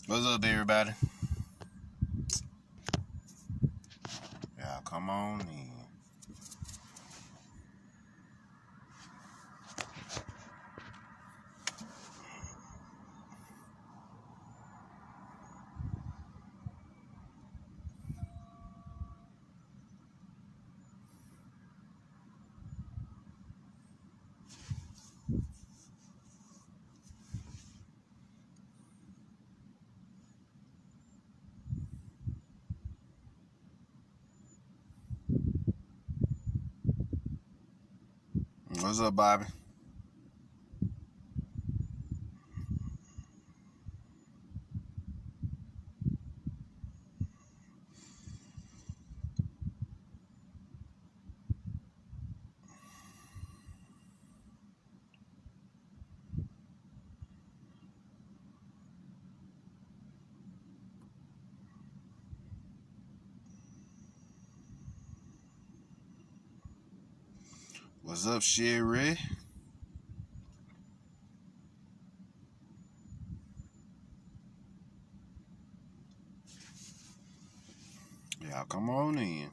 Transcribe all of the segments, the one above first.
What's up, everybody? Yeah, come on in. What's up, Bobby? What's up, Sherry? Yeah, come on in.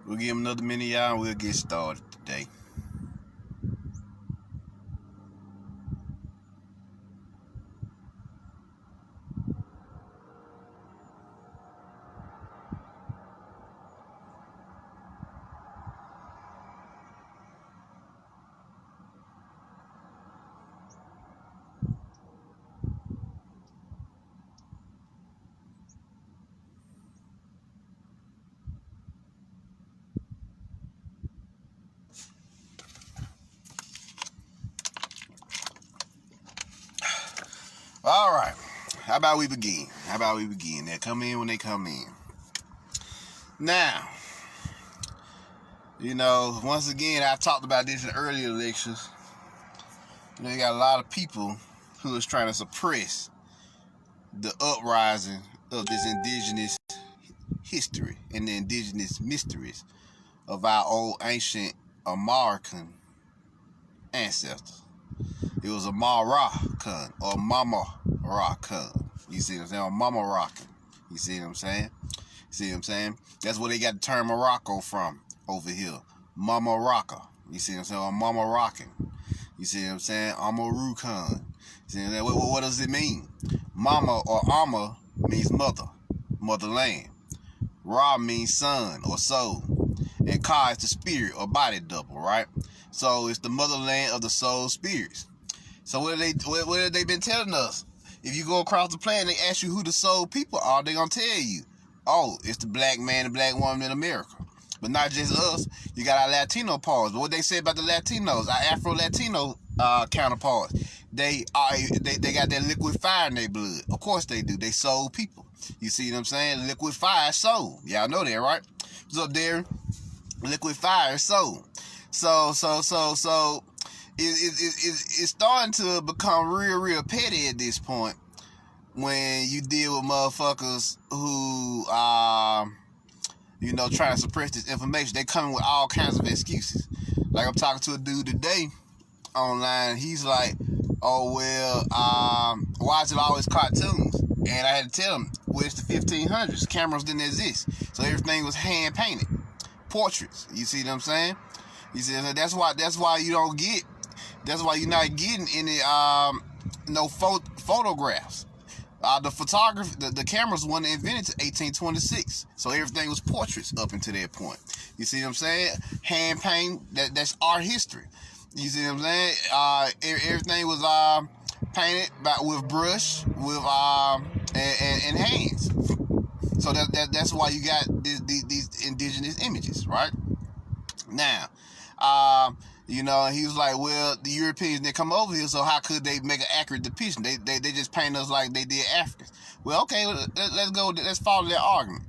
We'll give him another minute, y'all, and we'll get started today. All right. How about we begin? They come in when they come in. Now, once again, I talked about this in earlier lectures. You got a lot of people who is trying to suppress the uprising of this indigenous history and the indigenous mysteries of our old ancient Amaracan ancestors. It was a Amaracan or Mamaracan. You see what I'm saying? Or Mamaracan. You see what I'm saying? That's where they got the term Morocco from over here. Mamaraca. You see what I'm saying? Or Mamaracan. You see what I'm saying? Amarucan. See what I'm saying? What does it mean? Mama or Ama means mother, motherland. Ra means son or soul. And Ka is the spirit or body double, right? So it's the motherland of the soul spirits. So what have they been telling us? If you go across the planet, they ask you who the soul people are, they're going to tell you, oh, it's the black man and black woman in America. But not just us. You got our Latino parts. But what they say about the Latinos, our Afro-Latino counterparts, they got that liquid fire in their blood. Of course they do. They soul people. You see what I'm saying? Liquid fire, soul. Y'all know that, right? What's up, Darren? Liquid fire, soul. So it's starting to become real petty at this point when you deal with motherfuckers who trying to suppress this information. They coming with all kinds of excuses. Like I'm talking to a dude today online. He's like, oh well, why is it always cartoons? And I had to tell him, well, it's the 1500s. Cameras didn't exist, so everything was hand painted portraits. You see what I'm saying? You see, that's why you don't get. That's why you're not getting any photographs. The photography, the cameras weren't invented to 1826, so everything was portraits up until that point. You see what I'm saying? Hand paint, that's art history. You see what I'm saying? Everything was painted with brush, with and hands. So that's why you got these indigenous images, right? Now, You know, and he was like, well, the Europeans didn't come over here, so how could they make an accurate depiction? They just paint us like they did Africans. Well, okay, let's follow that argument.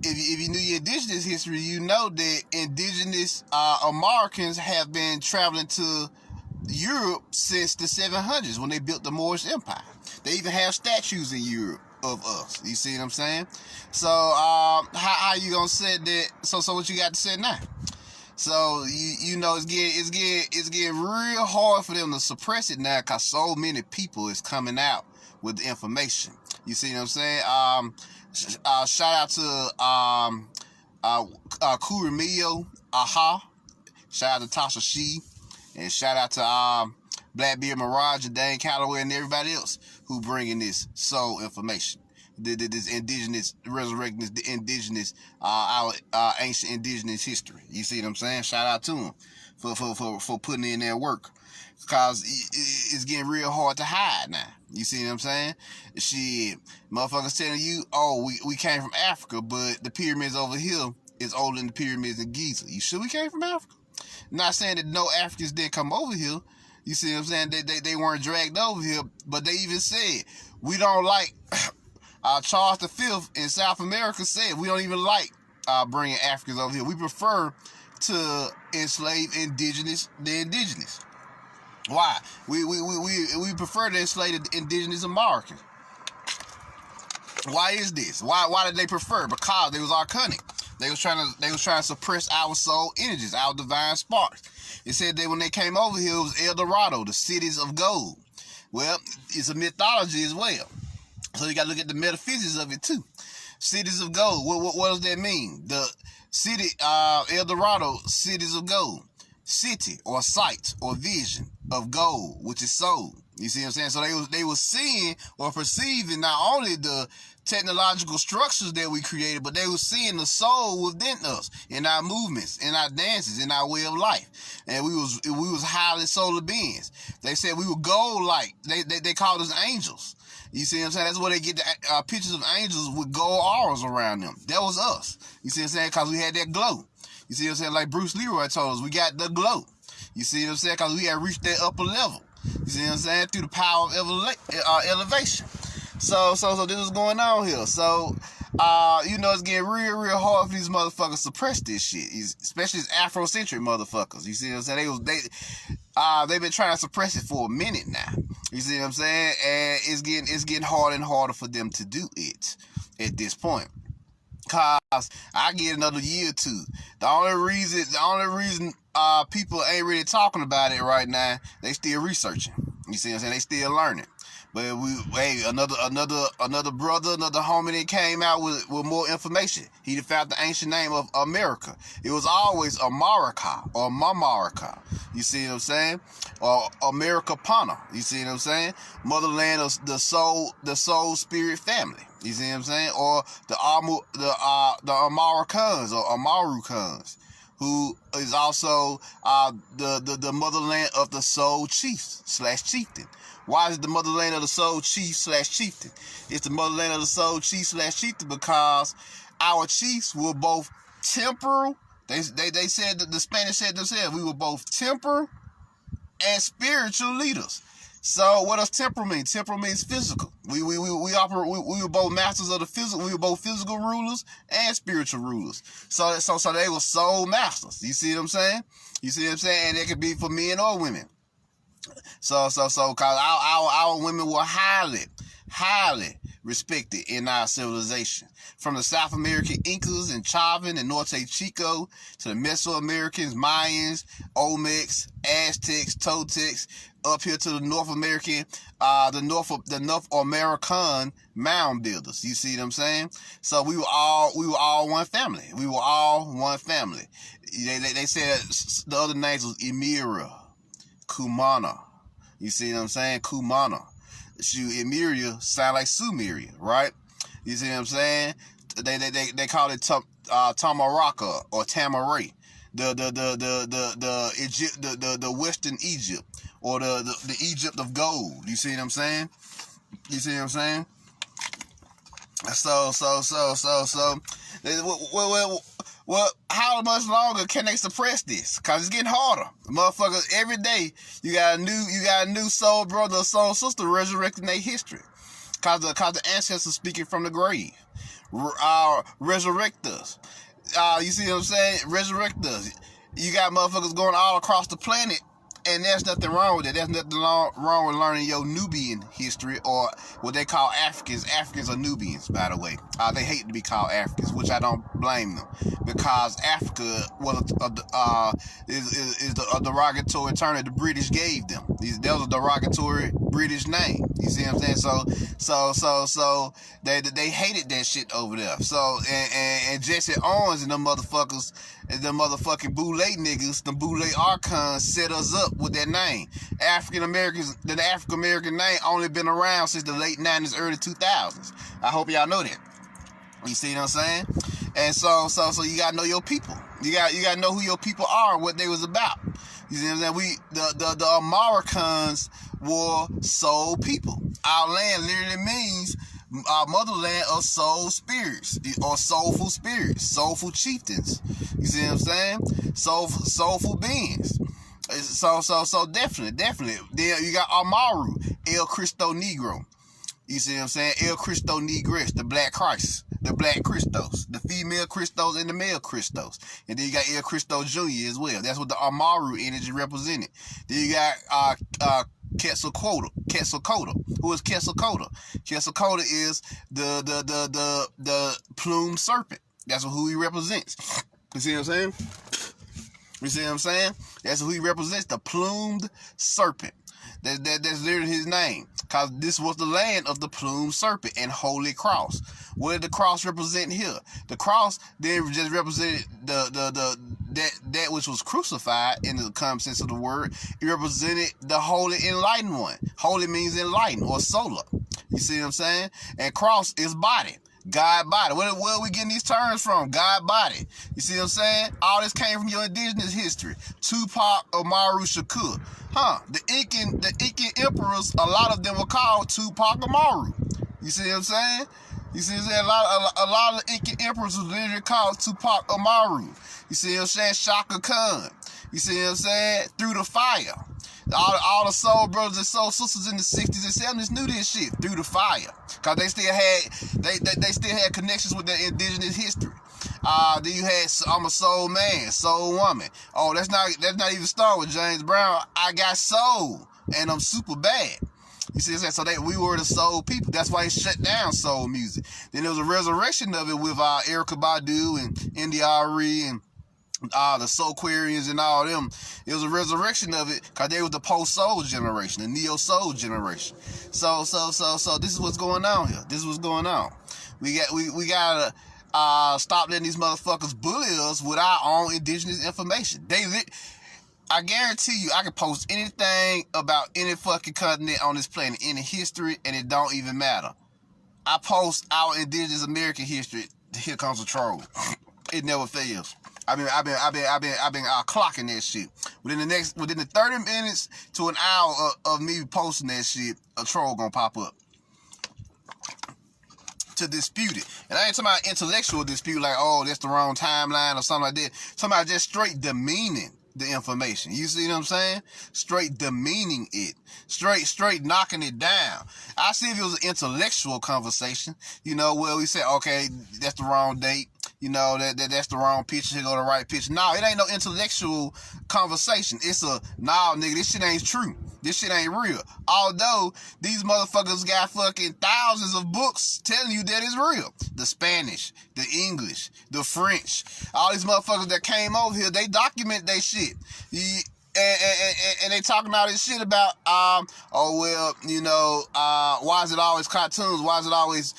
If you knew your indigenous history, you know that indigenous Americans have been traveling to Europe since the 700s when they built the Moorish Empire. They even have statues in Europe of us. You see what I'm saying? So how you gonna say that? So what you got to say now? So you know it's getting real hard for them to suppress it now because so many people is coming out with the information. You see what I'm saying? Shout out to Kurimio, Aha. Shout out to Tasha She, and shout out to Blackbeard Mirage and Dane Calloway and everybody else who bringing this soul information. This indigenous, resurrecting this indigenous, our ancient indigenous history. You see what I'm saying? Shout out to them for putting in their work, because it's getting real hard to hide now. You see what I'm saying? Shit, motherfuckers telling you, oh, we came from Africa, but the pyramids over here is older than the pyramids in Giza. You sure we came from Africa? Not saying that no Africans didn't come over here. You see what I'm saying? They weren't dragged over here, but they even said, we don't like... Charles V in South America said we don't even like bringing Africans over here. We prefer to enslave the indigenous. Why? We prefer to enslave the indigenous Americans. Why is this? Why did they prefer? Because they was archonic. They was trying to suppress our soul energies, our divine sparks. It said that when they came over here, it was El Dorado, the cities of gold. Well, it's a mythology as well. So you got to look at the metaphysics of it too. Cities of gold. What does that mean? The city, El Dorado, cities of gold. City or sight or vision of gold, which is soul. You see what I'm saying? So they were seeing or perceiving not only the technological structures that we created, but they were seeing the soul within us, in our movements, in our dances, in our way of life. And we was highly solar beings. They said we were gold-like. They called us angels. You see what I'm saying? That's where they get the pictures of angels with gold auras around them. That was us. You see what I'm saying? Because we had that glow. You see what I'm saying? Like Bruce Leroy told us, we got the glow. You see what I'm saying? Because we had reached that upper level. You see what I'm saying? Through the power of elevation. So this is going on here. So, you know, it's getting real hard for these motherfuckers to suppress this shit. Especially these Afrocentric motherfuckers. You see what I'm saying? They've been trying to suppress it for a minute now. You see what I'm saying? And it's getting harder and harder for them to do it at this point. Cause I get another year or two. The only reason people ain't really talking about it right now, they still researching. You see what I'm saying? They still learning. But another brother, another homie that came out with more information. He found the ancient name of America. It was always Amaracan or Mamaraca. You see what I'm saying? Or Americana. You see what I'm saying? Motherland of the soul spirit family. You see what I'm saying? Or the Amaracans or Amarucans, who is also the motherland of the soul chief / chieftain. Why is it the motherland of the soul chief / chieftain? It's the motherland of the soul chief / chieftain because our chiefs were both temporal. They said that the Spanish said themselves, we were both temporal and spiritual leaders. So what does temporal mean? Temporal means physical. We were both masters of the physical. We were both physical rulers and spiritual rulers. So they were soul masters. You see what I'm saying? You see what I'm saying? And it could be for men or women. So cause our women were highly respected in our civilization. From the South American Incas and Chavan and Norte Chico to the Mesoamericans, Mayans, Olmecs, Aztecs, Toltecs, up here to the North American, the North American mound builders. You see what I'm saying? So we were all one family. We were all one family. They said the other names was Emira, Kumana. You see what I'm saying? Kumana. Emiria sound like Sumeria, right? You see what I'm saying? They call it Tamaraka or Tamaray. The Western Egypt or the Egypt of gold. You see what I'm saying? You see what I'm saying? So Well, how much longer can they suppress this? Cause it's getting harder. Motherfuckers, every day you got a new soul brother or soul sister resurrecting their history. Cause the ancestors speaking from the grave. Resurrect us. You see what I'm saying? Resurrect us. You got motherfuckers going all across the planet, and there's nothing wrong with it. There's nothing wrong with learning your Nubian history, or what they call Africans. Africans are Nubians, by the way. They hate to be called Africans, which I don't blame them, because Africa was is a derogatory term that the British gave them. That was a derogatory British name. You see what I'm saying? So they hated that shit over there. So and Jesse Owens and them motherfuckers, and them motherfucking Boule niggas, them Boule Archons set us up with that name. African Americans, the African American name only been around since the late 90s, early 2000s. I hope y'all know that. You see what I'm saying? And so you gotta know your people. You gotta know who your people are, what they was about. You see what I'm saying? The Amaracans were soul people. Our land literally means our motherland of soul spirits, or soulful spirits, soulful chieftains. You see what I'm saying? Soulful beings. So definitely. Then you got Amaru, El Cristo Negro. You see what I'm saying? El Cristo Negres, the Black Christ, the Black Christos, the female Christos and the male Christos. And then you got El Cristo Jr. as well. That's what the Amaru energy represented. Then you got Quetzalcoatl. Who is Quetzalcoatl? Quetzalcoatl is the plumed serpent. That's who he represents. You see what I'm saying? You see what I'm saying? That's who he represents, the plumed serpent. That's literally his name. Because this was the land of the plumed serpent and holy cross. What did the cross represent here? The cross then just represented that which was crucified in the common sense of the word. It represented the holy enlightened one. Holy means enlightened or solar. You see what I'm saying? And cross is body. God body. Where are we getting these terms from? God body. You see what I'm saying? All this came from your indigenous history. Tupac Amaru Shakur. The Incan emperors, a lot of them were called Tupac Amaru. You see what I'm saying? You see what I'm saying? A lot of the Incan emperors was literally called Tupac Amaru. You see what I'm saying? Shaka Khan. You see what I'm saying? Through the fire. All the soul brothers and soul sisters in the 60s and 70s knew this shit through the fire, cause they still had connections with their indigenous history. Then you had I'm a soul man, soul woman. Oh, that's not even start with James Brown. I got soul and I'm super bad. You see what I'm saying? So we were the soul people. That's why he shut down soul music. Then there was a resurrection of it with Erykah Badu and India.Arie and the Soulquarians and all them. It was a resurrection of it because they was the post-soul generation, the neo-soul generation. So this is what's going on here. This is what's going on. We gotta stop letting these motherfuckers bully us with our own indigenous information. I guarantee you, I can post anything about any fucking continent on this planet, any history, and it don't even matter. I post our indigenous American history. Here comes a troll. It never fails. I've been clocking that shit. Within the 30 minutes to an hour of me posting that shit, a troll gonna pop up to dispute it. And I ain't talking about intellectual dispute, like, oh, that's the wrong timeline or something like that. Talking about just straight demeaning the information. You see what I'm saying? Straight demeaning it. Straight knocking it down. I see if it was an intellectual conversation, where we say, okay, that's the wrong date. That's the wrong picture. Here go the right picture. No, it ain't no intellectual conversation. It's nigga, this shit ain't true. This shit ain't real. Although these motherfuckers got fucking thousands of books telling you that it's real. The Spanish, the English, the French, all these motherfuckers that came over here, they document they shit. And they talking all this shit about, why is it always cartoons? Why is it always,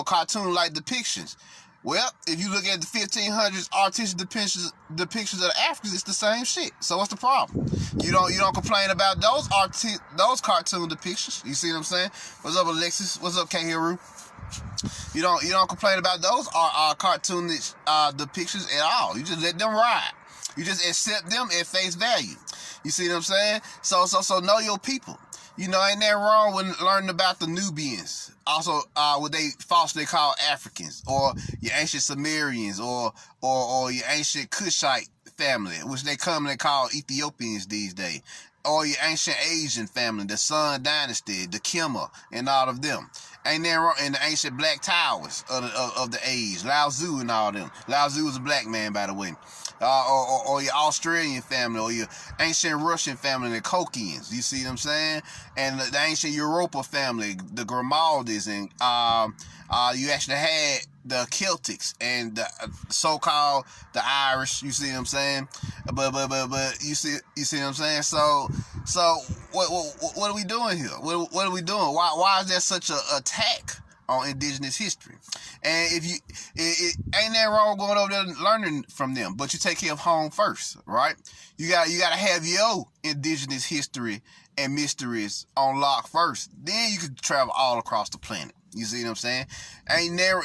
cartoon-like depictions? Well, if you look at the 1500s artistic depictions of the Africans, it's the same shit. So what's the problem? You don't complain about those cartoon depictions. You see what I'm saying? What's up, Alexis? What's up, Kangaroo? You don't complain about those cartoonish depictions at all. You just let them ride. You just accept them at face value. You see what I'm saying? So know your people. You know, ain't that wrong when learning about the Nubians? Also, what they falsely call Africans, or your ancient Sumerians, or your ancient Kushite family, which they commonly call Ethiopians these days, or your ancient Asian family, the Sun Dynasty, the Khmer, and all of them. Ain't there wrong in the ancient black towers of the age, Lao Tzu and all them. Lao Tzu was a black man, by the way. Or your Australian family, or your ancient Russian family, the Kokians. You see what I'm saying? And the ancient Europa family, the Grimaldis, and you actually had the Celtics and the so-called the Irish. You see what I'm saying? But you see what I'm saying? So what are we doing here? What are we doing? Why is there such an attack on indigenous history? And if you, it ain't that wrong going over there and learning from them, but you take care of home first, right? You gotta have your indigenous history and mysteries on lock first. Then you can travel all across the planet. You see what I'm saying?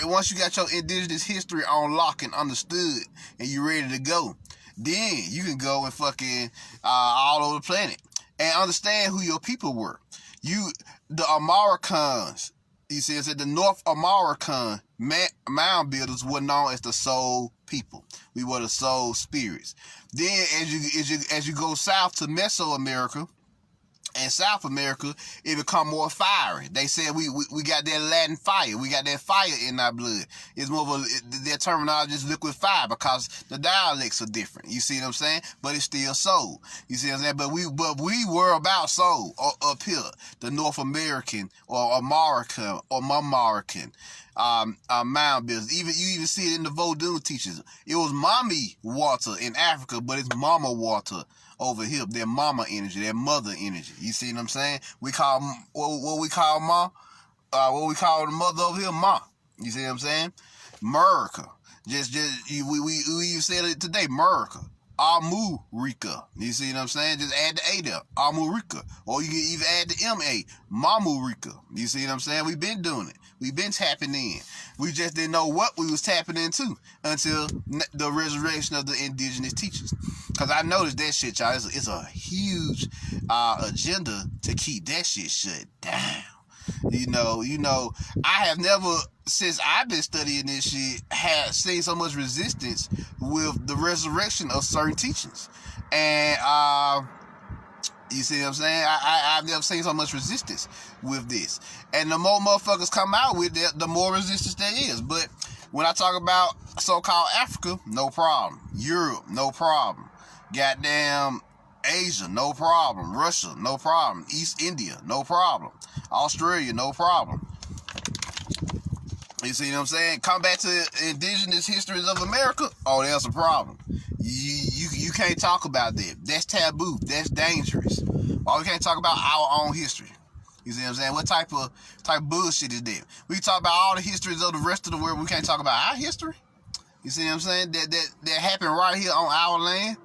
Once you got your indigenous history on lock and understood, and you ready to go, then you can go and fucking all over the planet and understand who your people were. The Amaracans. You see, it said the North Amaracan mound builders were known as the soul people. We were the soul spirits. Then, as you go south to Mesoamerica and South America, it become more fiery. They said we got that Latin fire. We got that fire in our blood. It's more of their terminology is liquid fire because the dialects are different. You see what I'm saying? But it's still soul. You see what I'm saying? But we were about soul up here. The North American or Amaracan or Mamaracan mound builders. You even see it in the Vodou teachers. It was mommy water in Africa, but it's mama water over here. Their mama energy, their mother energy. You see what I'm saying? We call what we call ma, what we call the mother over here, ma. You see what I'm saying? America. We even said it today, America. Amurica. You see what I'm saying? Just add the A there. Amurica. Or you can even add the M-A. Mamurica. You see what I'm saying? We've been doing it. We've been tapping in. We just didn't know what we was tapping into until the resurrection of the indigenous teachers. Because I noticed that shit, y'all. It's a huge agenda to keep that shit shut down. You know, I have never, since I've been studying this shit, had seen so much resistance with the resurrection of certain teachings. And you see what I'm saying? I've never seen so much resistance with this. And the more motherfuckers come out with it, the more resistance there is. But when I talk about so-called Africa, no problem. Europe, no problem. Goddamn Asia, no problem. Russia, no problem. East India, no problem. Australia, no problem. You see what I'm saying? Come back to indigenous histories of America. Oh, there's a problem. You can't talk about that. That's taboo. That's dangerous. Why we can't talk about our own history? You see what I'm saying? What type of bullshit is that? We talk about all the histories of the rest of the world. We can't talk about our history. You see what I'm saying? That happened right here on our land.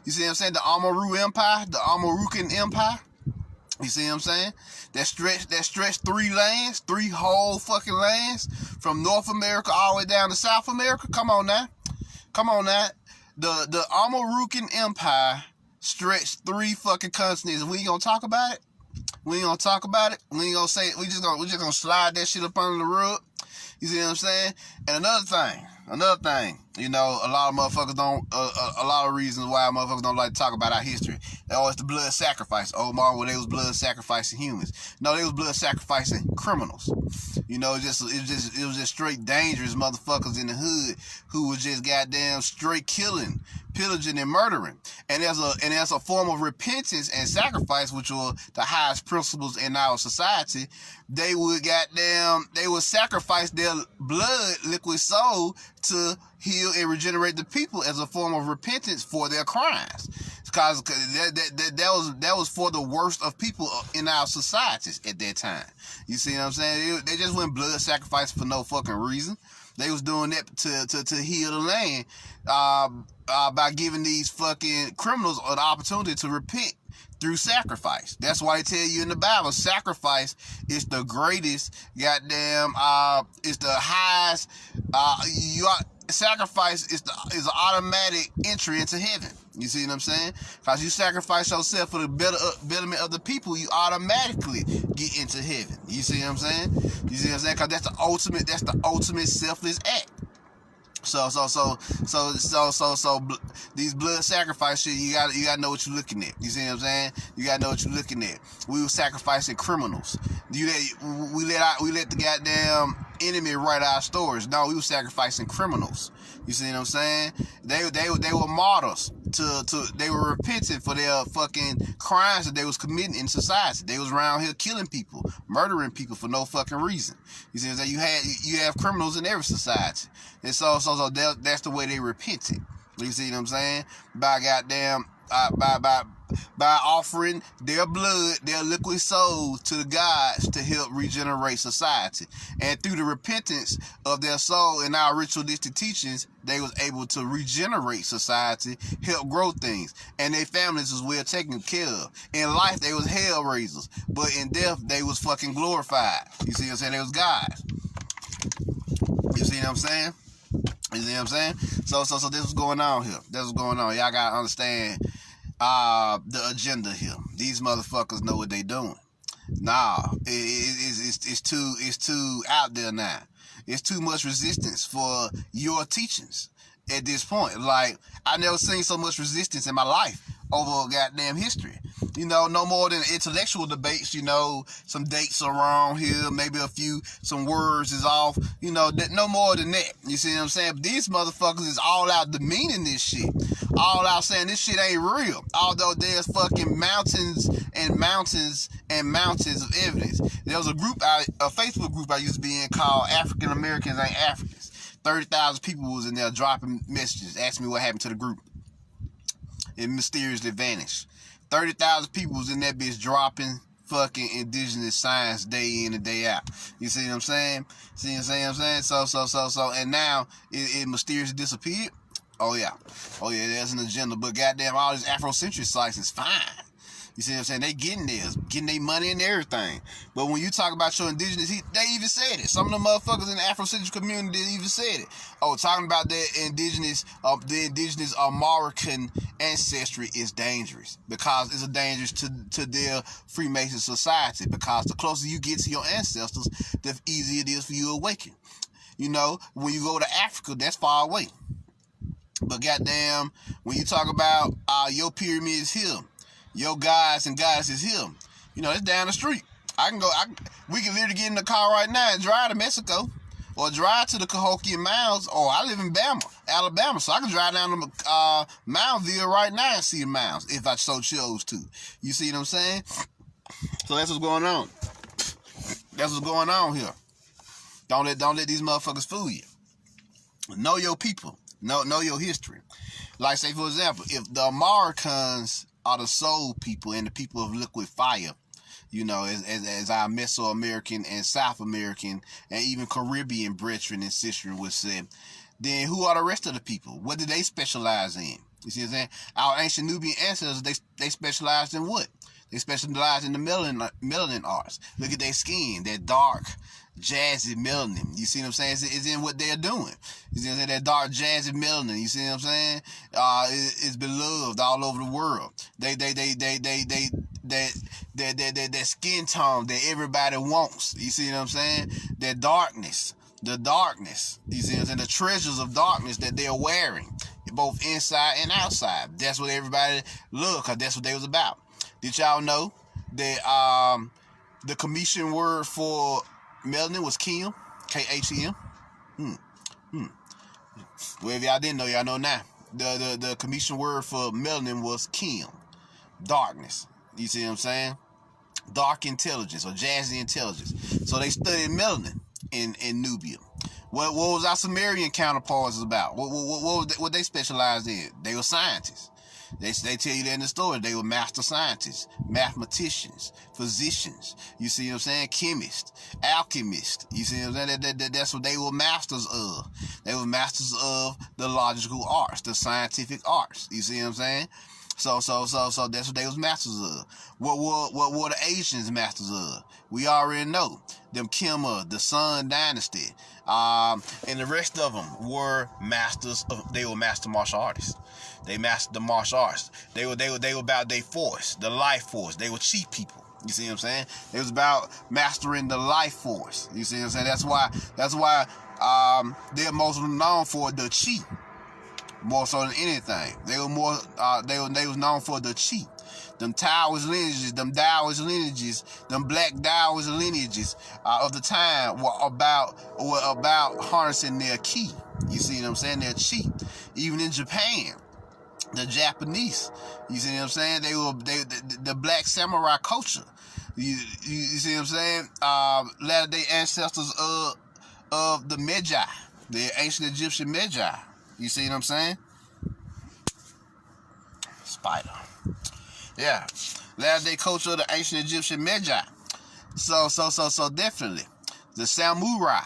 You see what I'm saying? The Amaru Empire, the Amarucan Empire. You see what I'm saying? That stretched three whole fucking lands from North America all the way down to South America. Come on now. The Amarucan Empire stretched 3 fucking continents. We ain't gonna talk about it. We ain't gonna say it. We just gonna slide that shit up under the rug. You see what I'm saying? And another thing, you know, a lot of motherfuckers don't, a lot of reasons why motherfuckers don't like to talk about our history. Oh, it's the blood sacrifice. Oh, Marvel, well, they was blood sacrificing humans. No, they was blood sacrificing criminals. You know, it was just straight dangerous motherfuckers in the hood who was just goddamn straight killing, pillaging, and murdering. And as a form of repentance and sacrifice, which were the highest principles in our society, they would sacrifice their blood, liquid soul, to heal and regenerate the people as a form of repentance for their crimes. Because that was for the worst of people in our societies at that time. You see what I'm saying? They just went blood sacrifice for no fucking reason. They was doing that to heal the land by giving these fucking criminals an opportunity to repent through sacrifice. That's why they tell you in the Bible, sacrifice is the greatest goddamn, it's the highest, sacrifice is an automatic entry into heaven. You see what I'm saying? Because you sacrifice yourself for the betterment of the people, you automatically get into heaven. You see what I'm saying? You see what I'm saying? Because that's the ultimate selfless act. So these blood sacrifice shit, you gotta know what you're looking at. You see what I'm saying? You gotta know what you're looking at. We were sacrificing criminals. We let the goddamn enemy write our stories. No, we were sacrificing criminals. You see what I'm saying? They were martyrs. They were repentant for their fucking crimes that they was committing in society. They was around here killing people, murdering people for no fucking reason. You see what I'm saying? You have criminals in every society, and so that's the way they repented. You see what I'm saying? By goddamn by offering their blood, their liquid souls to the gods to help regenerate society. And through the repentance of their soul and our ritualistic teachings, they was able to regenerate society, help grow things, and their families was well taken care of. In life, they was hell raisers, but in death, they was fucking glorified. You see what I'm saying? They was gods. You see what I'm saying? You see what I'm saying? So this was going on here. This was going on. Y'all gotta understand the agenda here. These motherfuckers know what they doing. Nah, it's too out there now. It's too much resistance for your teachings at this point. Like, I never seen so much resistance in my life over goddamn history. You know, no more than intellectual debates, you know, some dates are wrong here, maybe some words is off, you know, no more than that. You see what I'm saying? But these motherfuckers is all out demeaning this shit. All out saying this shit ain't real. Although there's fucking mountains and mountains and mountains of evidence. There was a Facebook group I used to be in called African Americans Ain't Africans. 30,000 people was in there dropping messages, asking me what happened to the group. It mysteriously vanished. 30,000 people was in that bitch dropping fucking indigenous science day in and day out. You see what I'm saying? See what I'm saying? So, and now it mysteriously disappeared. Oh yeah, there's an agenda. But goddamn, all these Afrocentric sites is fine. You see what I'm saying? They getting theirs, getting their money and everything. But when you talk about your indigenous, they even said it. Some of the motherfuckers in the Afrocentric community even said it. Oh, talking about the indigenous Amaracan ancestry is dangerous because it's a danger to their Freemason society. Because the closer you get to your ancestors, the easier it is for you to awaken. You know, when you go to Africa, that's far away. But goddamn, when you talk about your pyramids here, your guys and goddesses here, you know, it's down the street. We can literally get in the car right now and drive to Mexico, or drive to the Cahokia Mounds, or I live in Alabama, so I can drive down to Moundville right now and see the mounds if I so chose to. You see what I'm saying? So that's what's going on. That's what's going on here. Don't let these motherfuckers fool you. Know your people. Know your history. Like, say, for example, if the Amaracans are the soul people and the people of liquid fire, you know, as our Mesoamerican and South American and even Caribbean brethren and sisters would say, then who are the rest of the people? What do they specialize in? You see what I'm saying? Our ancient Nubian ancestors, they specialized in what? They specialize in the melanin arts. Look at their skin, that dark, jazzy melanin. You see what I'm saying? It's in what they're doing. You see what I'm saying? That dark, jazzy melanin. You see what I'm saying? It's beloved all over the world. That skin tone that everybody wants. You see what I'm saying? That darkness. The darkness. You see what I'm saying? The treasures of darkness that they're wearing, both inside and outside. That's what everybody loved, because that's what they was about. Did y'all know that the Commission word for melanin was Kim? K-H-E-M? Well, if y'all didn't know, y'all know now. The Commission word for melanin was Kim. Darkness. You see what I'm saying? Dark intelligence or jazzy intelligence. So they studied melanin in Nubia. What was our Sumerian counterparts about? What they specialized in? They were scientists. They tell you that in the story. They were master scientists, mathematicians, physicians. You see what I'm saying? Chemists, alchemists. You see what I'm saying? That's what they were masters of. They were masters of the logical arts, the scientific arts. You see what I'm saying? So that's what they was masters of. What were the Asians masters of? We already know. Them Khmer, the Sun Dynasty, and the rest of them were masters of. They were master martial artists. They mastered the martial arts. They were about their force, the life force. They were chief people. You see what I'm saying? It was about mastering the life force. You see what I'm saying? That's why they're most known for the chi, more so than anything. They were more they was known for the chi. Them Taoist lineages, them Taoist lineages, them black Taoist lineages of the time were about harnessing their ki. You see what I'm saying? Their chi. Even in Japan, the Japanese, you see what I'm saying? The black samurai culture. You see what I'm saying? Latter-day ancestors of the Magi, the ancient Egyptian Magi. You see what I'm saying? Spider. Yeah. Latter-day culture of the ancient Egyptian Magi. So definitely. The samurai.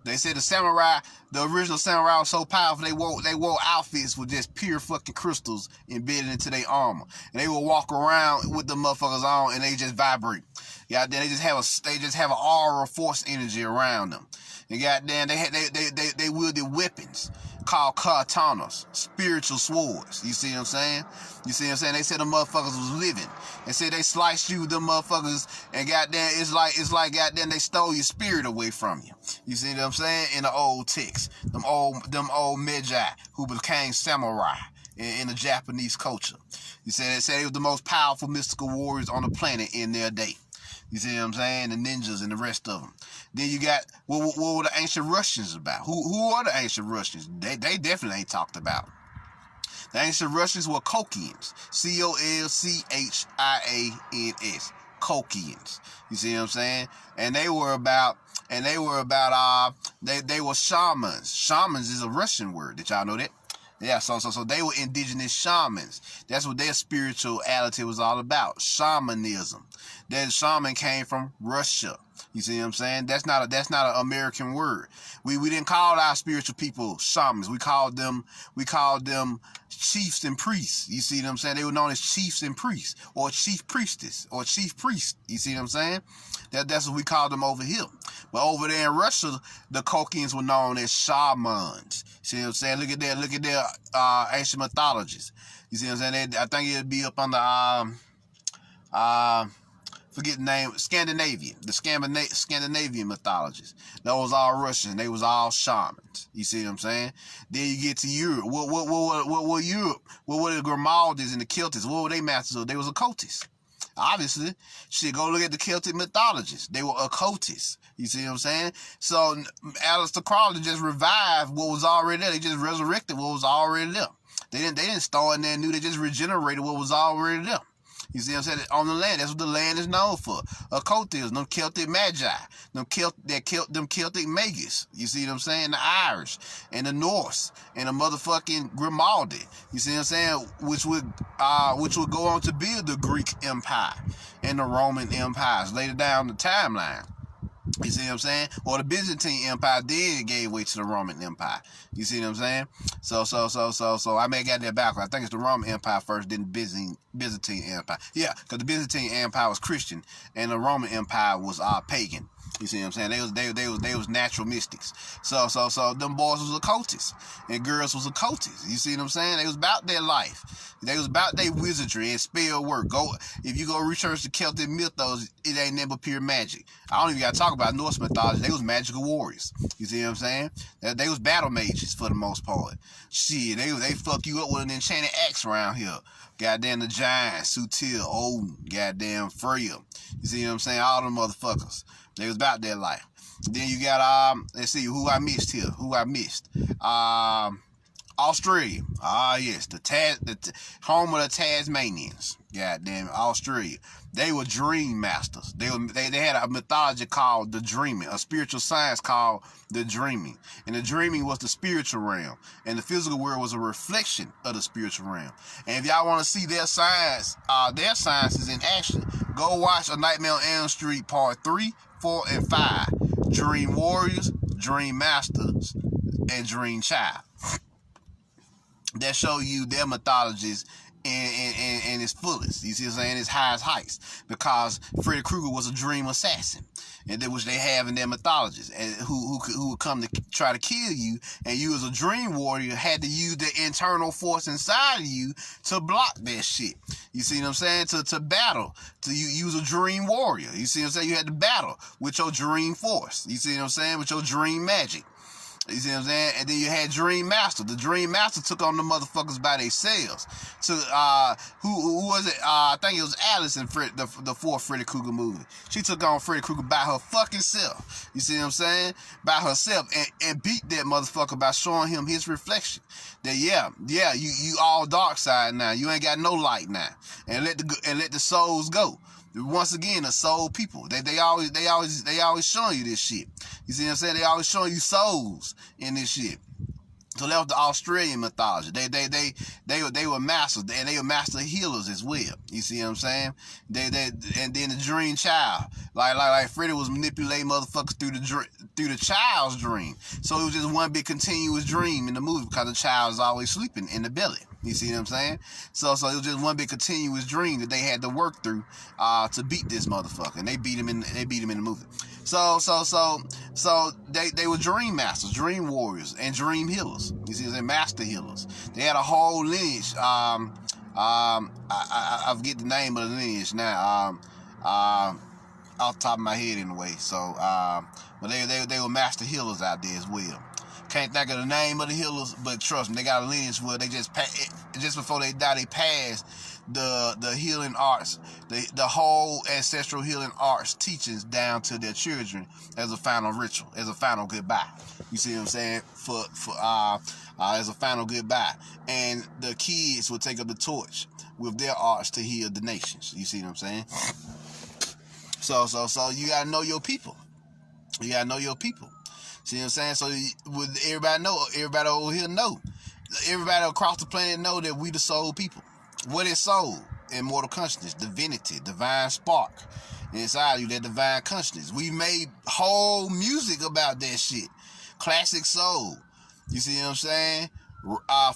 They said the original samurai was so powerful they wore outfits with just pure fucking crystals embedded into their armor. And they would walk around with the motherfuckers on and they just vibrate. Goddamn, they just have an aura of force energy around them. And goddamn, they wielded weapons called katanas, spiritual swords. You see what I'm saying? You see what I'm saying? They said the motherfuckers was living. They said they sliced you, them motherfuckers, and goddamn, it's like goddamn, they stole your spirit away from you. You see what I'm saying? In the old texts, them old Magi who became samurai in the Japanese culture. You see, they said they were the most powerful mystical warriors on the planet in their day. You see what I'm saying? The ninjas and the rest of them. Then you got, what were the ancient Russians about? Who are the ancient Russians? They definitely ain't talked about. The ancient Russians were Colchians. Colchians. Colchians. You see what I'm saying? And they were shamans. Shamans is a Russian word. Did y'all know that? Yeah, so they were indigenous shamans. That's what their spirituality was all about. Shamanism. That shaman came from Russia. You see what I'm saying? That's not an American word. We didn't call our spiritual people shamans. We called them chiefs and priests. You see what I'm saying? They were known as chiefs and priests, or chief priestess, or chief priest. You see what I'm saying? That's what we called them over here. But over there in Russia, the Colchians were known as shamans. See what I'm saying? Look at their ancient mythologies. You see what I'm saying? I think it'd be up on the forget the name, the Scandinavian mythologies. Those all Russian. They was all shamans. You see what I'm saying? Then you get to Europe. What were Europe? What were the Grimaldis and the Celtics? What were they masters of? They was occultists. Obviously, shit, go look at the Celtic mythologies. They were occultists. You see what I'm saying? So Aleister Crowley just revived what was already there. They just resurrected what was already there. They didn't start in there new. They just regenerated what was already there. You see what I'm saying? On the land, that's what the land is known for. Occultism, them Celtic magi, them Celtic magus. You see what I'm saying? The Irish and the Norse and the motherfucking Grimaldi. You see what I'm saying? Which would go on to build the Greek Empire and the Roman empires later down the timeline. You see what I'm saying? Or the Byzantine Empire then gave way to the Roman Empire. You see what I'm saying? So I may have got that backwards. I think it's the Roman Empire first, then the Byzantine Empire. Yeah, because the Byzantine Empire was Christian and the Roman Empire was pagan. You see what I'm saying? They was natural mystics. So them boys was occultists and girls was occultists. You see what I'm saying? They was about their life. They was about their wizardry and spell work. If you go research the Celtic mythos, it ain't never pure magic. I don't even got to talk about Norse mythology. They was magical warriors. You see what I'm saying? They was battle mages for the most part. Shit, they fuck you up with an enchanted axe around here. Goddamn the Giants, Sutil, Odin, goddamn Freya. You see what I'm saying? All them motherfuckers. They was about their life. Then you got let's see who I missed here. Australia. Yes, the home of the Tasmanians. Goddamn Australia. They were dream masters. They had a mythology called the dreaming, a spiritual science called the dreaming. And the dreaming was the spiritual realm. And the physical world was a reflection of the spiritual realm. And if y'all want to see their science is in action, go watch A Nightmare on Elm Street Part 3, 4, and 5. Dream Warriors, Dream Masters, and Dream Child. That show you their mythologies in its fullest. You see what I'm saying? Its highest heights, because Freddy Krueger was a dream assassin, and that which they have in their mythologies, and who would come to try to kill you, and you as a dream warrior had to use the internal force inside of you to block that shit. You see what I'm saying? To battle, to use a dream warrior. You see what I'm saying? You had to battle with your dream force. You see what I'm saying? With your dream magic. You see what I'm saying? And then you had Dream Master. The Dream Master took on the motherfuckers by themselves. So, who was it? I think it was Alice in the fourth Freddy Krueger movie. She took on Freddy Krueger by her fucking self. You see what I'm saying? By herself, and beat that motherfucker by showing him his reflection. That you all dark side now. You ain't got no light now. And let the souls go. Once again, the soul people. They always showing you this shit. You see what I'm saying? They always showing you souls in this shit. So that was the Australian mythology. They were masters, and they were master healers as well. You see what I'm saying? And then the dream child, like Freddy was manipulating motherfuckers through the child's dream. So it was just one big continuous dream in the movie, because the child is always sleeping in the belly. You see what I'm saying? So it was just one big continuous dream that they had to work through to beat this motherfucker, and they beat him in the movie. So they were dream masters, dream warriors, and dream healers. You see, they're master healers. They had a whole lineage. I forget the name of the lineage now. Off the top of my head anyway. So, but they were master healers out there as well. Can't think of the name of the healers, but trust me, they got a lineage where they just before they die, they pass the healing arts, the whole ancestral healing arts teachings down to their children as a final ritual, as a final goodbye. You see what I'm saying? As a final goodbye, and the kids will take up the torch with their arts to heal the nations. You see what I'm saying? So you gotta know your people. You gotta know your people. See what I'm saying? So with everybody over here know. Everybody across the planet know that we the soul people. What is soul? Immortal consciousness, divinity, divine spark inside you, that divine consciousness. We made whole music about that shit. Classic soul. You see what I'm saying?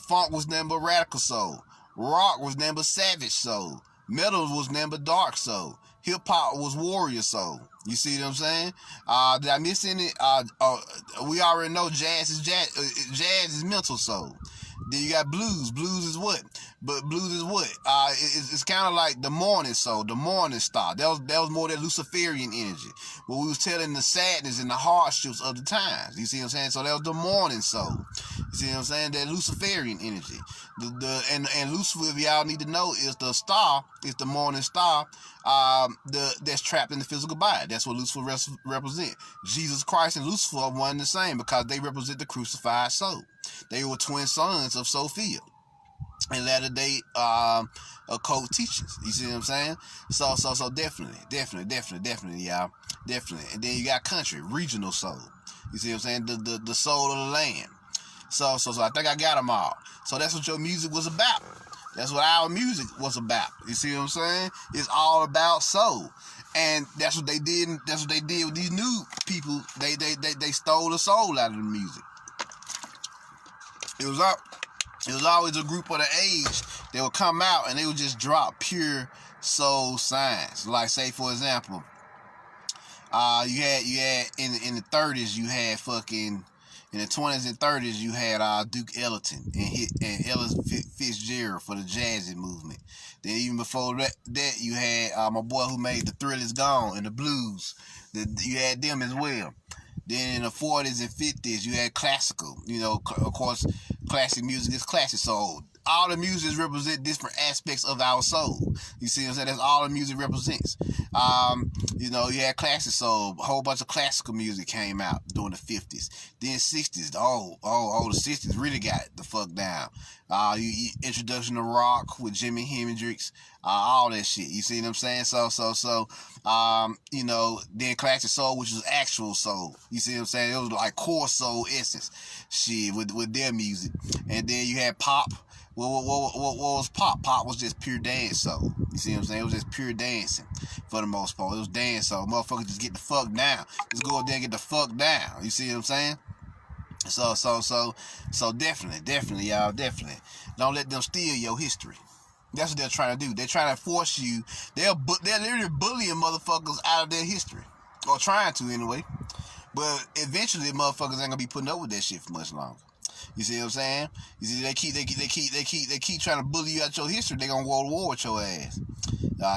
Funk was nothing but radical soul. Rock was nothing but savage soul. Metal was nothing but dark soul. Hip hop was warrior soul. You see what I'm saying? Did I miss any? We already know jazz is mental soul. Then you got blues. Blues is what? But blues is what? It's kind of like the morning soul, the morning star. That was more that Luciferian energy. But we was telling the sadness and the hardships of the times. You see what I'm saying? So that was the morning soul. You see what I'm saying? That Luciferian energy. And Lucifer, if y'all need to know, is the star, is the morning star, that's trapped in the physical body. That's what Lucifer represent. Jesus Christ and Lucifer are one and the same, because they represent the crucified soul. They were twin sons of Sophia and latter day occult teachers. You see what I'm saying? So definitely, y'all. Definitely. And then you got country, regional soul. You see what I'm saying? The soul of the land. So I think I got them all. So that's what your music was about. That's what our music was about. You see what I'm saying? It's all about soul. And that's what they did. That's what they did with these new people. They stole the soul out of the music. It was always a group of the age that would come out and they would just drop pure soul signs. Like, say for example, you had in the 30s, you had fucking, in the 20s and 30s, you had Duke Ellington and Ella Fitzgerald for the jazzy movement. Then even before that you had my boy who made The Thrill Is Gone and the blues. You had them as well. Then in the 40s and 50s, you had classical. You know, of course, classic music is classic soul. All the music represent different aspects of our soul. You see what I'm saying? That's all the music represents. You know, you had classic soul. A whole bunch of classical music came out during the 50s. Then 60s. The 60s really got the fuck down. Introduction to rock with Jimi Hendrix. All that shit. You see what I'm saying? So, you know, then classic soul, which was actual soul. You see what I'm saying? It was like core soul essence shit with their music. And then you had pop. What was pop? Pop was just pure dance soul. You see what I'm saying? It was just pure dancing for the most part. It was dance soul. Motherfuckers just get the fuck down. Just go up there and get the fuck down. You see what I'm saying? So definitely, y'all, definitely. Don't let them steal your history. That's what they're trying to do. They're trying to force you. They're literally bullying motherfuckers out of their history, or trying to anyway. But eventually, motherfuckers ain't gonna be putting up with that shit for much longer. You see what I'm saying? You see, they keep trying to bully you out your history. They gonna go to war with your ass.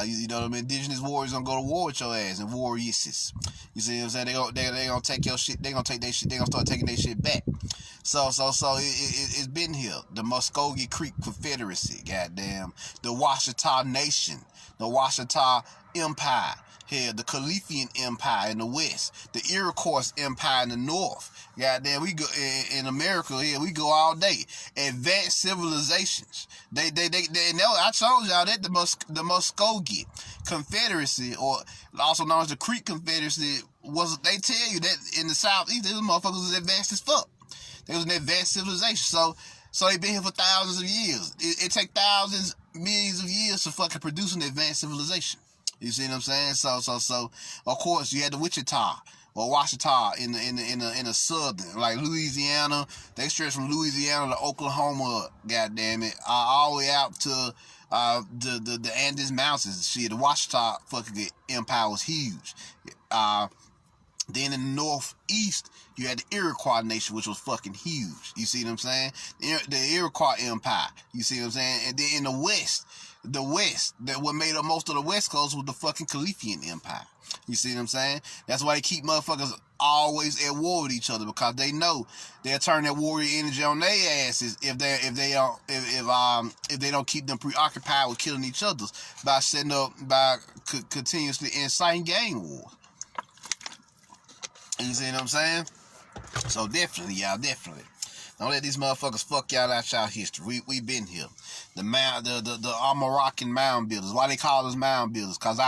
You know what I mean? Indigenous warriors gonna go to war with your ass and warriors. You see what I'm saying? They gonna take your shit. They gonna take their shit. They gonna start taking their shit back. So it's been here. The Muskogee Creek Confederacy, goddamn, the Washita Nation, the Washita Empire, here, the Khalifian Empire in the west, the Iroquois Empire in the north. Goddamn, we go in America here. We go all day. Advanced civilizations. They know. I told y'all that the Muskogee Confederacy, or also known as the Creek Confederacy, was. They tell you that in the southeast, these motherfuckers was advanced as fuck. They was an advanced civilization. So they been here for thousands of years. It take thousands, millions of years to fucking produce an advanced civilization. You see what I'm saying? So of course you had the Wichita or Washita in the southern, like Louisiana. They stretch from Louisiana to Oklahoma, goddamn it, all the way out to the Andes Mountains. Shit, the Washita fucking empire was huge. Then in the northeast, you had the Iroquois Nation, which was fucking huge. You see what I'm saying? The Iroquois Empire. You see what I'm saying? And then in the west, that what made up most of the West Coast was the fucking Khalifian Empire. You see what I'm saying? That's why they keep motherfuckers always at war with each other, because they know they'll turn that warrior energy on their asses if they don't keep them preoccupied with killing each other by continuously inciting gang wars. You see what I'm saying? So definitely, y'all, definitely. Don't let these motherfuckers fuck y'all out y'all history. We been here. The Amaracan mound builders. Why they call us mound builders? Cause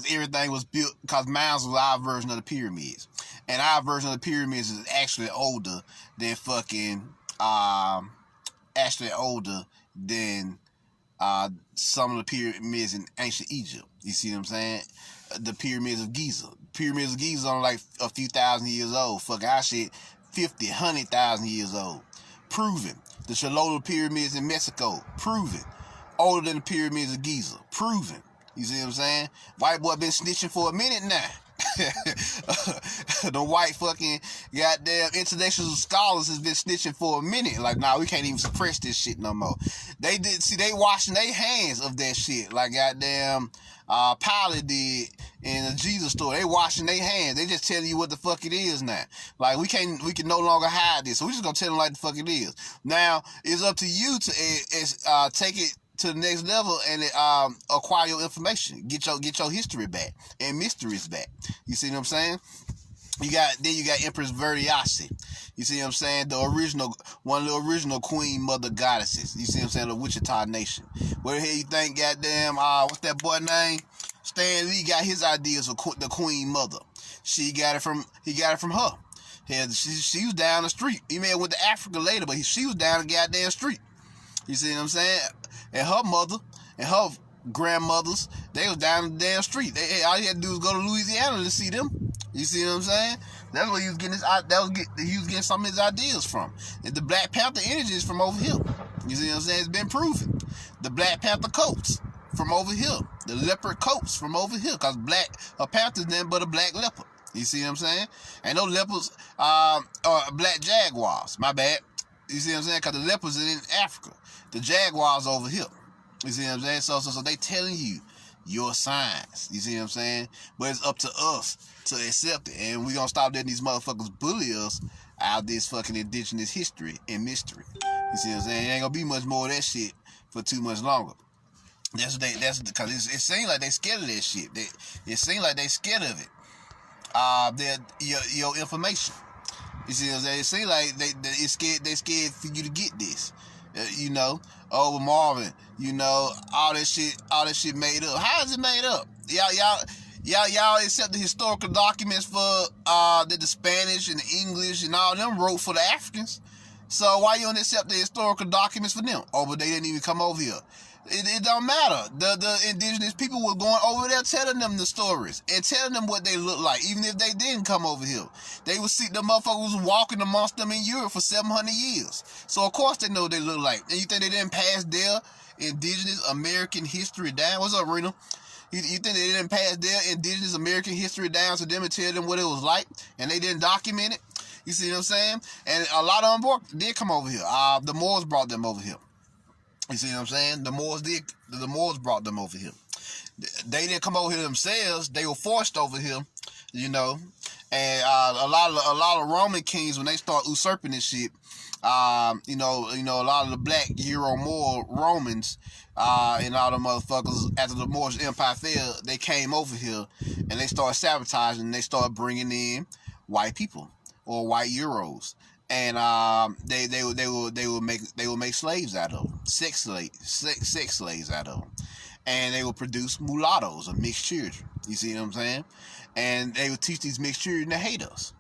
everything was built, cause mounds was our version of the pyramids. And our version of the pyramids is actually older than some of the pyramids in ancient Egypt. You see what I'm saying? The pyramids of Giza. Pyramids of Giza are like a few thousand years old. Fuck our shit, 50, 100,000 years old. Proven. The Cholula pyramids in Mexico. Proven. Older than the pyramids of Giza. Proven. You see what I'm saying? White boy been snitching for a minute now. The white fucking goddamn international scholars has been snitching for a minute. Like, nah, we can't even suppress this shit no more. They washing their hands of that shit. Like goddamn Pilate did in the Jesus story. They washing their hands. They just telling you what the fuck it is now. Like, we can no longer hide this. So we just gonna tell them like the fuck it is. Now it's up to you to take it to the next level and acquire your information. Get your history back and mysteries back. You see what I'm saying? You got Empress Veriasi. You see what I'm saying? One of the original queen mother goddesses. You see what I'm saying? The Wichita Nation. Where the hell you think goddamn what's that boy name? Stan Lee got his ideas of the queen mother. He got it from her. Hell, she was down the street. He may have went to Africa later, but she was down the goddamn street. You see what I'm saying? And her mother and her grandmothers, they was down the damn street. All you had to do was go to Louisiana to see them. You see what I'm saying? That's where he was getting he was getting some of his ideas from. And the Black Panther energy is from over here. You see what I'm saying? It's been proven. The Black Panther coats from over here. The leopard coats from over here. Because a panther's nothing but a black leopard. You see what I'm saying? And those leopards are black jaguars. My bad. You see what I'm saying? Because the leopards are in Africa. The jaguars over here. You see what I'm saying? So they telling you your signs. You see what I'm saying? But it's up to us to accept it. And we gonna stop letting these motherfuckers bully us out of this fucking indigenous history and mystery. You see what I'm saying? It ain't gonna be much more of that shit for too much longer. That's because it seems like they scared of that shit. It seems like they scared of it. Your information. You see what I'm saying? It seems like they scared for you to get this. Over Marvin, all that shit made up. How is it made up? Y'all accept the historical documents for that the Spanish and the English and all them wrote for the Africans. So why you don't accept the historical documents for them? Oh, but they didn't even come over here. It don't matter. The indigenous people were going over there telling them the stories and telling them what they look like, even if they didn't come over here. They would see the motherfuckers walking amongst them in Europe for 700 years. So of course they know what they look like. And you think they didn't pass there indigenous American history down? What's up, Rena? You think they didn't pass their indigenous American history down to them and tell them what it was like, and they didn't document it? You see what I'm saying? And a lot of them did come over here. The Moors brought them over here. You see what I'm saying? The Moors brought them over here. They didn't come over here themselves. They were forced over here, you know. And a lot of Roman kings, when they start usurping this shit, you know, a lot of the black Moor Romans, and all the motherfuckers, after the Moorish Empire fell, they came over here and they started sabotaging. And they started bringing in white people or white Euros, and they would make slaves out of them, sex slaves out of them, and they would produce mulattoes or mixed children. You see what I'm saying? And they would teach these mixed children to hate us.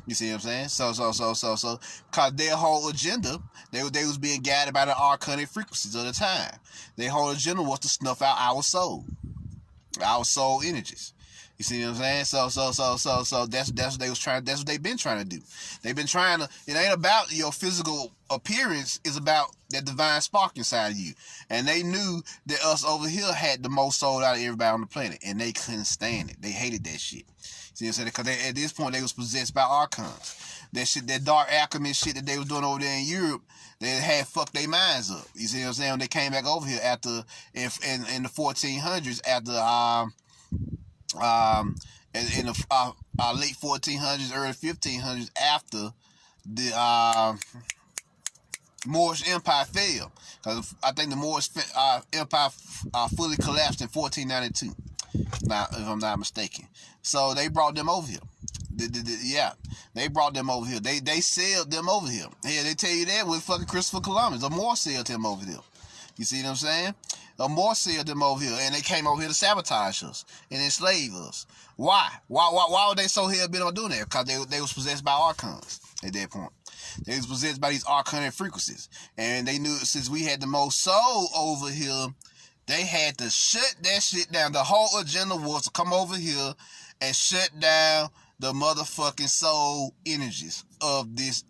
You see what I'm saying? So, because their whole agenda, they was being guided by the arcanic frequencies of the time. Their whole agenda was to snuff out our soul energies. You see what I'm saying? So that's what they was trying. That's what they've been trying to do. They've been trying to. It ain't about your physical appearance. It's about that divine spark inside of you. And they knew that us over here had the most soul out of everybody on the planet, and they couldn't stand it. They hated that shit. See what I'm saying? Because at this point they was possessed by archons. That shit, that dark alchemist shit that they was doing over there in Europe, they had fucked their minds up. You see what I'm saying? When they came back over here after in the 1400s, after in the late 1400s, early 1500s, after the Moorish Empire fell. Because I think the Moorish Empire fully collapsed in 1492. Now, if I'm not mistaken. So they brought them over here. They brought them over here. They sailed them over here. Yeah, they tell you that with fucking Christopher Columbus. A Moor sailed him over here. You see what I'm saying? A Moor sailed them over here, and they came over here to sabotage us and enslave us. Why? Why were they so hell-bent on doing that? Because they was possessed by archons at that point. They was possessed by these arcanic frequencies. And they knew since we had the most soul over here, they had to shut that shit down. The whole agenda was to come over here and shut down the motherfucking soul energies of this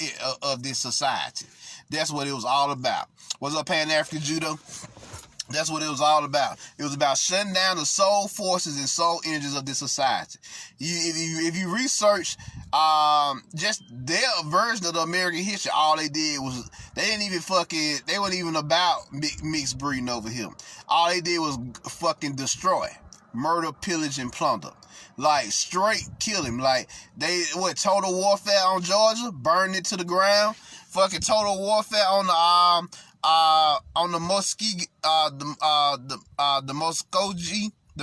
society. That's what it was all about. What's up, Pan-African Judo? That's what it was all about. It was about shutting down the soul forces and soul energies of this society. If you research just their version of the American history, all they did was, they weren't even about mixed breeding over here. All they did was fucking destroy, murder, pillage, and plunder. Like, straight kill him. Like, total warfare on Georgia, burned it to the ground. Fucking total warfare on the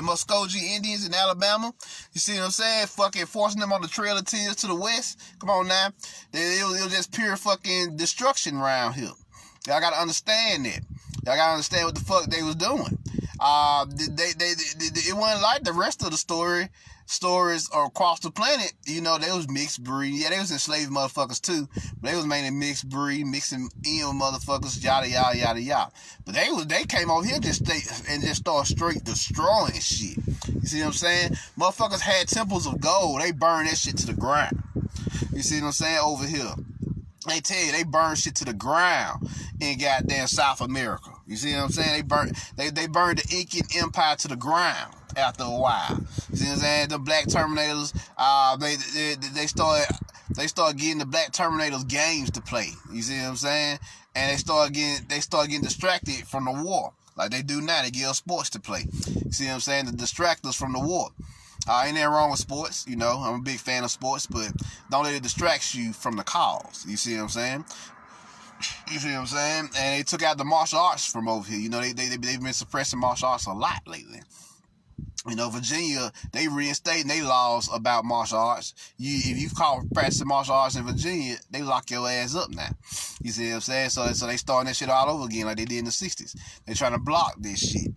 Muskogee Indians in Alabama. You see what I'm saying? Fucking forcing them on the Trail of Tears to the west. Come on now. It was just pure fucking destruction around here. Y'all gotta understand that. Y'all gotta understand what the fuck they was doing. It wasn't like the rest of the stories across the planet. You know, they was mixed breed. Yeah, they was enslaved motherfuckers too. But they was mainly mixed breed, mixing in motherfuckers, yada yada yada yada. But they came over here just started straight destroying shit. You see what I'm saying? Motherfuckers had temples of gold. They burned that shit to the ground. You see what I'm saying? Over here, they tell you they burned shit to the ground in goddamn South America. You see what I'm saying? They burned the Incan Empire to the ground after a while. You see what I'm saying? The black Terminators, they started getting the black Terminators games to play. You see what I'm saying? And they started getting distracted from the war. Like they do now, they give us sports to play. You see what I'm saying? To distract us from the war. Ain't nothing wrong with sports, you know. I'm a big fan of sports, but don't let it distract you from the cause. You see what I'm saying? You see what I'm saying? And they took out the martial arts from over here. You know, they've been suppressing martial arts a lot lately. You know, Virginia, they reinstating their laws about martial arts. If you call practicing martial arts in Virginia, they lock your ass up now. You see what I'm saying? So they starting that shit all over again like they did in the 60s. They trying to block this shit.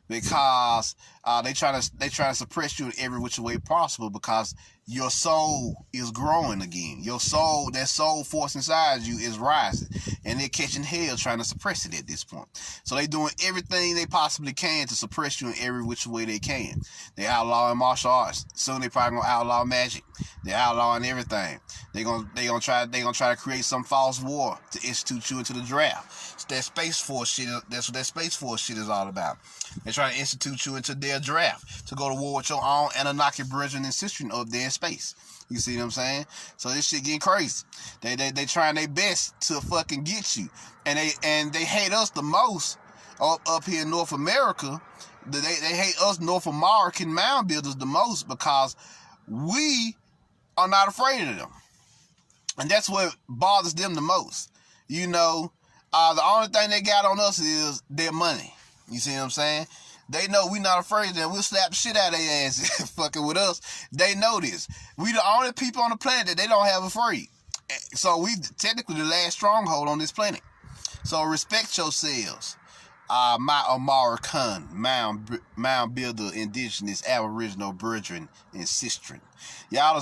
Because They try to suppress you in every which way possible because your soul is growing again. Your soul, that soul force inside you is rising, and they're catching hell trying to suppress it at this point. So they doing everything they possibly can to suppress you in every which way they can. They outlawing martial arts. Soon they probably gonna outlaw magic. They're outlawing everything. They gonna try to create some false war to institute you into the draft. It's that Space Force shit. That's what that Space Force shit is all about. They're trying to institute you into their draft to go to war with your own Anunnaki brethren and sisters up there in space. You see what I'm saying? So this shit getting crazy. They trying their best to fucking get you, and they hate us the most up here in North America. They hate us North American mound builders the most because we are not afraid of them, and that's what bothers them the most. You know, the only thing they got on us is their money. You see what I'm saying? They know we not afraid of them. We'll slap the shit out of their ass fucking with us. They know this. We the only people on the planet that they don't have afraid. So we technically the last stronghold on this planet. So respect yourselves. My Amaracan, mound builder, indigenous, aboriginal brethren and sistren. Y'all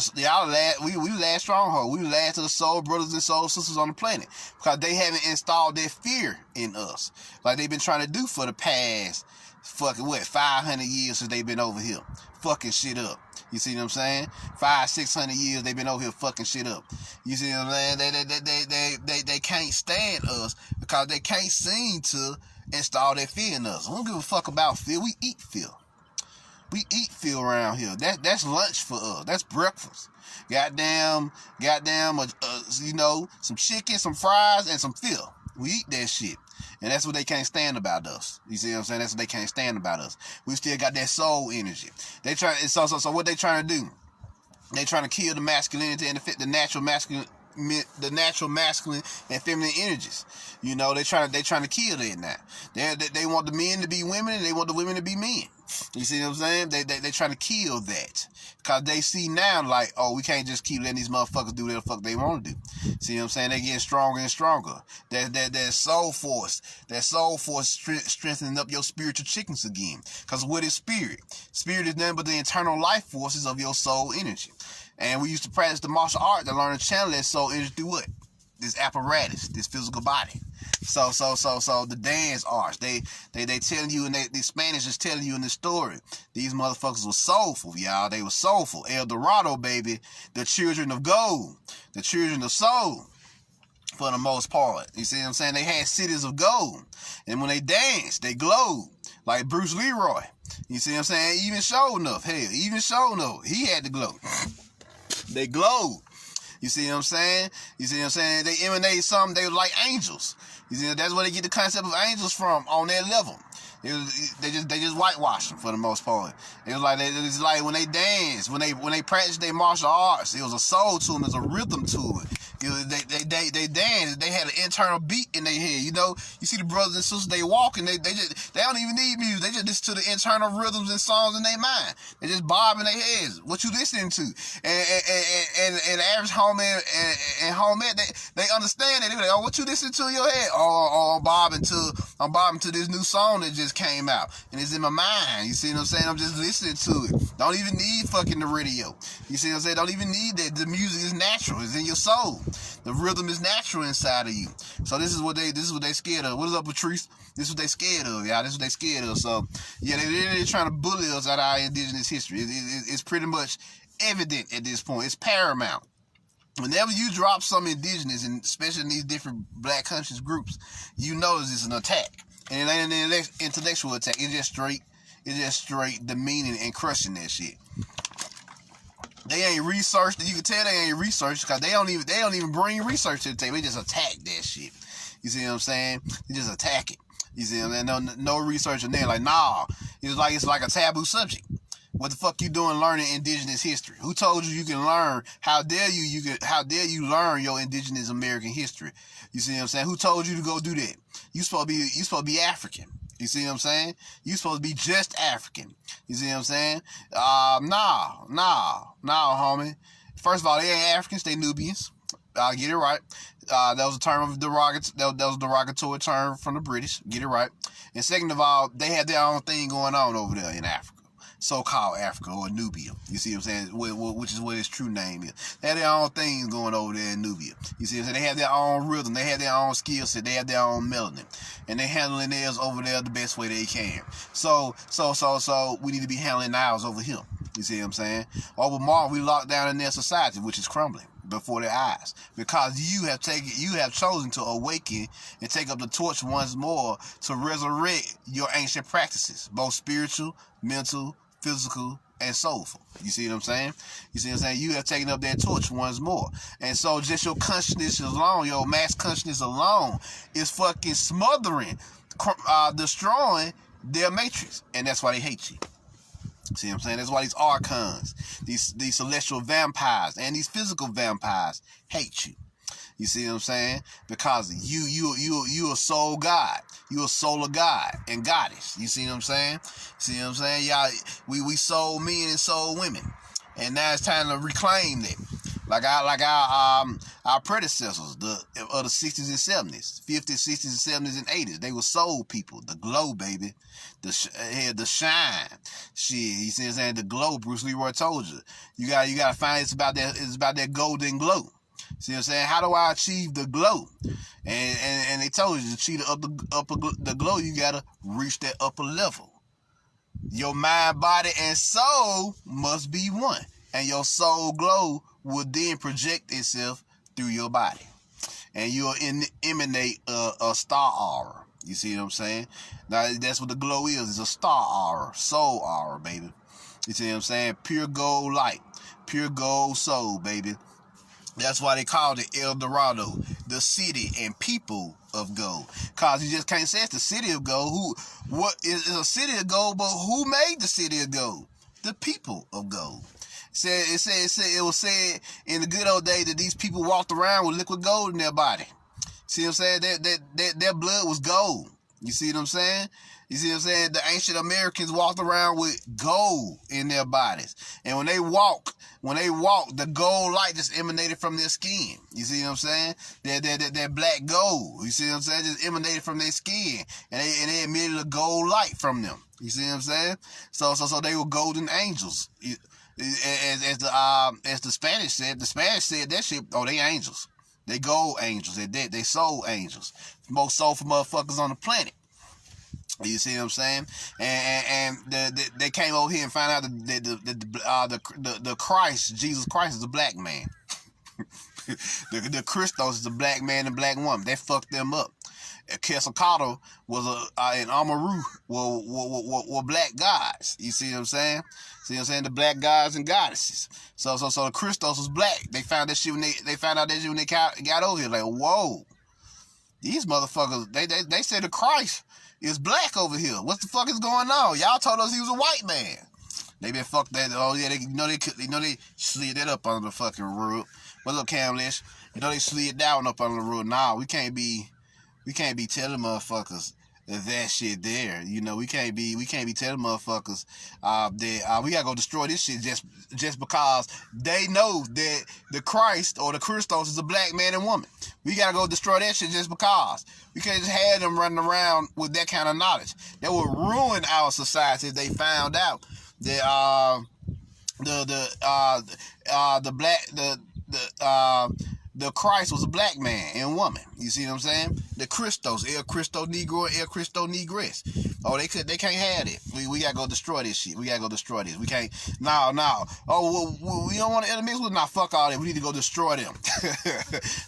we last stronghold. We last to the soul brothers and soul sisters on the planet because they haven't installed their fear in us like they've been trying to do for the past fucking 500 years since they've been over here fucking shit up. You see what I'm saying? 500-600 years they've been over here fucking shit up. You see what I'm saying? They can't stand us because they can't seem to install their fear in us. We don't give a fuck about fear. We eat fear. We eat fear around here. That's lunch for us. That's breakfast. Goddamn, you know, some chicken, some fries, and some fear. We eat that shit. And that's what they can't stand about us. You see what I'm saying? That's what they can't stand about us. We still got that soul energy. They try. So what they trying to do? They trying to kill the masculinity and the natural masculine and feminine energies. You know, they trying to kill that now. They want the men to be women and they want the women to be men. You see what I'm saying? They trying to kill that because they see now like, oh, we can't just keep letting these motherfuckers do whatever the fuck they want to do. See what I'm saying? They getting stronger and stronger. That soul force strengthening up your spiritual chickens again. Because what is spirit? Spirit is nothing but the internal life forces of your soul energy. And we used to practice the martial art to learn to channel that soul energy through what? This apparatus, this physical body. So the dance arts, they telling you, and the Spanish is telling you in the story, these motherfuckers were soulful, y'all. They were soulful. El Dorado, baby, the children of gold, the children of soul, for the most part. You see what I'm saying? They had cities of gold, and when they danced, they glowed like Bruce Leroy. You see what I'm saying? Even show enough, he had to glow. They glowed. You see what I'm saying? They emanate something. They were like angels. You see, that's where they get the concept of angels from on their level. They just whitewash them for the most part. It's like when they dance, when they practice their martial arts, it was a soul to them, there's a rhythm to it. They dance, they had an internal beat in their head. You know, you see the brothers and sisters, they walk and they don't even need music. They just listen to the internal rhythms and songs in their mind. They just bob in their heads. What you listening to? And the average homie and homie, they understand it. They be like, oh, what you listening to in your head? Oh, I'm bobbing to this new song that just came out, and it's in my mind. You see what I'm saying? I'm just listening to it. Don't even need fucking the radio. You see what I'm saying? Don't even need that. The music is natural. It's in your soul. The rhythm is natural inside of you. So this is what they scared of. What is up, Patrice? This is what they scared of, y'all. This is what they scared of. So yeah, they're trying to bully us out of our indigenous history. It's pretty much evident at this point. It's paramount. Whenever you drop some indigenous, and especially in these different black conscious groups, you notice it's an attack. And it ain't an intellectual attack. It's just straight demeaning and crushing that shit. They ain't researched. You can tell they ain't researched because they don't even bring research to the table. They just attack that shit. You see what I'm saying? They just attack it. You see what I'm saying? No research in there. Like, nah. It's like a taboo subject. What the fuck you doing learning indigenous history? Who told you can learn? How dare you learn your indigenous American history? You see what I'm saying? Who told you to go do that? You supposed to be African. You see what I'm saying? You supposed to be just African. You see what I'm saying? Nah, homie. First of all, they ain't Africans, they Nubians. Get it right. That was a term of that was a derogatory term from the British. Get it right. And second of all, they had their own thing going on over there in Africa. so-called Africa or Nubia. You see what I'm saying? Which is what its true name is. They have their own things going over there in Nubia. You see what I'm saying? They have their own rhythm. They have their own skill set. They have their own melanin. And they're handling theirs over there the best way they can. So we need to be handling ours over here. You see what I'm saying? Over Mars, we locked down in their society, which is crumbling before their eyes, because you have chosen to awaken and take up the torch once more to resurrect your ancient practices, both spiritual, mental, physical, and soulful. You see what I'm saying? You see what I'm saying? You have taken up that torch once more. And so just your consciousness alone, your mass consciousness alone, is fucking smothering, destroying their matrix. And that's why they hate you. See what I'm saying? That's why these archons, these celestial vampires, and these physical vampires hate you. You see what I'm saying? Because you a soul god. You a solar god and goddess. You see what I'm saying? See what I'm saying? Y'all, we soul men and soul women. And now it's time to reclaim that. Like our predecessors, of the 60s and 70s, 50s, 60s, and 70s, and 80s. They were soul people. The glow, baby. The shine. Shit, you see what I'm saying? The glow, Bruce Leroy told you. You gotta find it's about that golden glow. See what I'm saying? How do I achieve the glow? And they told you to achieve the glow, you gotta reach that upper level. Your mind, body, and soul must be one. And your soul glow will then project itself through your body. And you'll emanate a star aura. You see what I'm saying? Now, that's what the glow is. It's a star aura. Soul aura, baby. You see what I'm saying? Pure gold light. Pure gold soul, baby. That's why they called it El Dorado, the city and people of gold. Cause you just can't say it's the city of gold. What is a city of gold? But who made the city of gold? The people of gold. It was said in the good old days that these people walked around with liquid gold in their body. See what I'm saying? Their blood was gold. You see what I'm saying? You see what I'm saying? The ancient Americans walked around with gold in their bodies. And when they walked, the gold light just emanated from their skin. You see what I'm saying? That black gold. You see what I'm saying? Just emanated from their skin. And they emitted a gold light from them. You see what I'm saying? So they were golden angels. As the Spanish said, that shit, oh, they angels. They gold angels. They soul angels. Most soulful motherfuckers on the planet. You see what I'm saying? And they came over here and found out that the Christ, Jesus Christ, is a black man. the Christos is a black man and black woman. They fucked them up. Quetzalcoatl was and Amaru were black gods. You see what I'm saying? See what I'm saying? The black gods and goddesses. So the Christos was black. They found that shit when they found out that shit when they got over here. Like, whoa, these motherfuckers. They said the Christ is black over here. What the fuck is going on? Y'all told us he was a white man. They been fucked that. Oh yeah, they slid that up under the fucking rug. What's up, Camlish? They slid that one up under the rug. Nah, we can't be telling motherfuckers that shit there. We can't be telling motherfuckers that we gotta go destroy this shit just because they know that the Christ or the Christos is a black man and woman. We gotta go destroy that shit just because. We can't just have them running around with that kind of knowledge. That would ruin our society if they found out that the Christ was a black man and woman. You see what I'm saying? The Christos, El Cristo Negro, El Cristo Negress. Oh, they can't have it. We gotta go destroy this shit. We gotta go destroy this. We can't. No. Oh, well, we don't want to intermix with. Nah, fuck all that. We need to go destroy them.